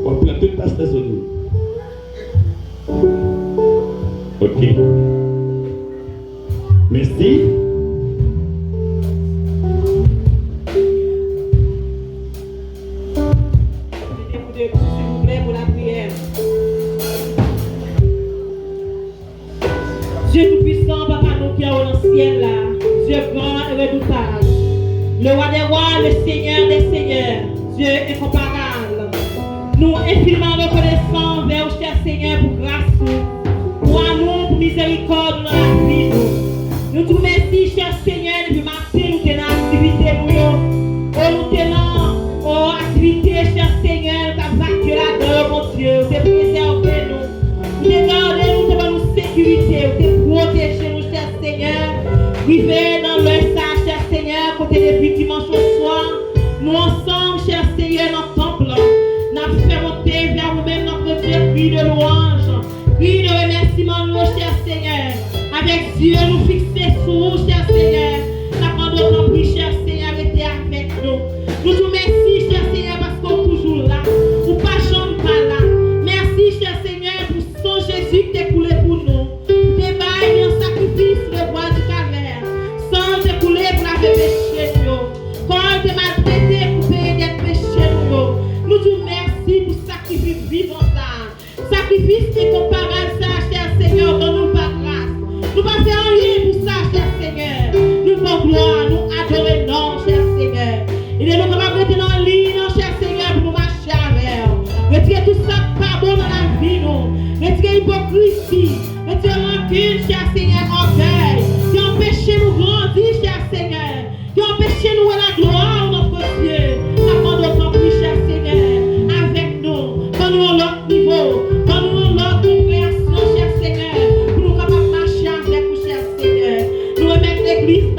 S3: On prend toute Pasteur Sonny. Ok. Merci.
S1: Dieu tout-puissant, Papa, nous qui est dans le ciel là, Dieu grand et redoutable, le roi des rois, le Seigneur des seigneurs, Dieu incomparable. Nous infiniment reconnaissants vers le cher Seigneur pour grâce, pour amour, pour miséricorde dans la vie. Nous te remercions, cher Seigneur, depuis matin, nous tenons activité, nous tenons activité, cher Seigneur, ta vague là-dedans, mon Dieu, te préserver nous, te garder nous, te nous sécurité, te protéger nous, cher Seigneur, vivez dans le ça, cher Seigneur, côté depuis dimanche au soir, nous ensemble, cher Seigneur, dans le temple, nous fait monter vers vous-même notre Dieu, cri de louange, cri de remerciement, nous, cher Seigneur, avec Dieu, nous fixer sur vous, cher Seigneur, nous demandons notre prix, cher Seigneur, restez avec nous. Nous vous remercions, cher Seigneur, parce qu'on est toujours là, ou pas jamais pas là. Merci, cher Seigneur, pour son Jésus qui t'est coulé pour nous. Débaille un sacrifice, le bois du calvaire, sans écouler pour laver péché, quand t'es maltraité pour payer des péchés, nous te remercions pour sacrifice vivant ça. Sacrifice qui compare à ça, cher Seigneur, dans nous par grâce. Nous pas faire rien pour ça, cher Seigneur. Nous pour gloire, nous adorer, non, cher Seigneur. Il est nous capables de dans l'île, non, cher Seigneur, pour nous marcher avec. Retirez tout ça pas bon dans la vie, nous. Retirez l'hypocrisie. Retirez rancune, cher Seigneur, orgueil. Qui empêche nous grandir, cher Seigneur. Qui empêche nous à la gloire, notre Dieu. Appendons ton prix, cher Seigneur, avec nous. Quand nous à l'autre niveau, quand nous à l'autre compréhension, cher Seigneur, pour nous capables de marcher avec vous, cher Seigneur. Nous remettre l'église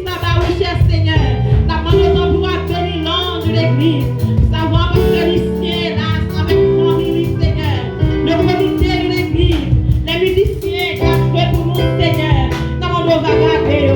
S1: là-bas, oui, cher Seigneur. Nous pour bénir l'ange de l'église. Savoir parce que l'histoire là, avec le famille, Seigneur. Le comité de l'église, les musiciens qui ont fait pour nous, Seigneur. Nous va garder,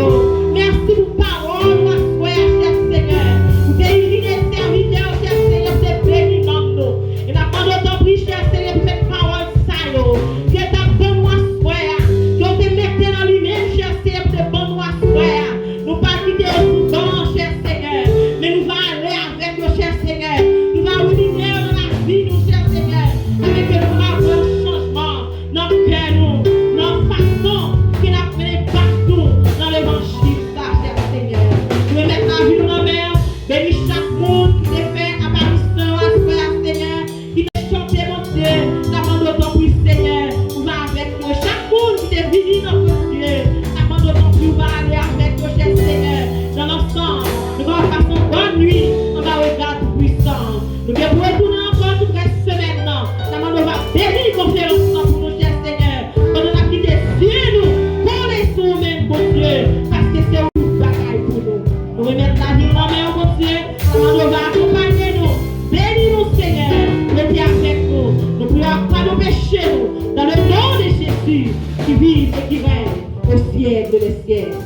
S1: chez nous, dans le nom de Jésus, qui vit et qui règne au siècle des siècles.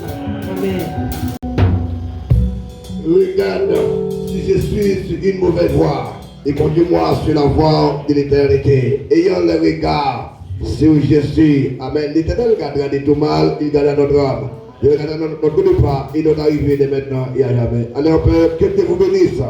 S1: Amen.
S4: Regarde, si je suis sur une mauvaise voie, et conduis-moi sur la voie de l'éternité, ayant le regard sur Jésus. Amen. L'Éternel gardera de tout mal, il gardera notre âme. Il gardera notre départ et notre arrivée de maintenant et à jamais. Allez, Père, que Dieu vous bénisse.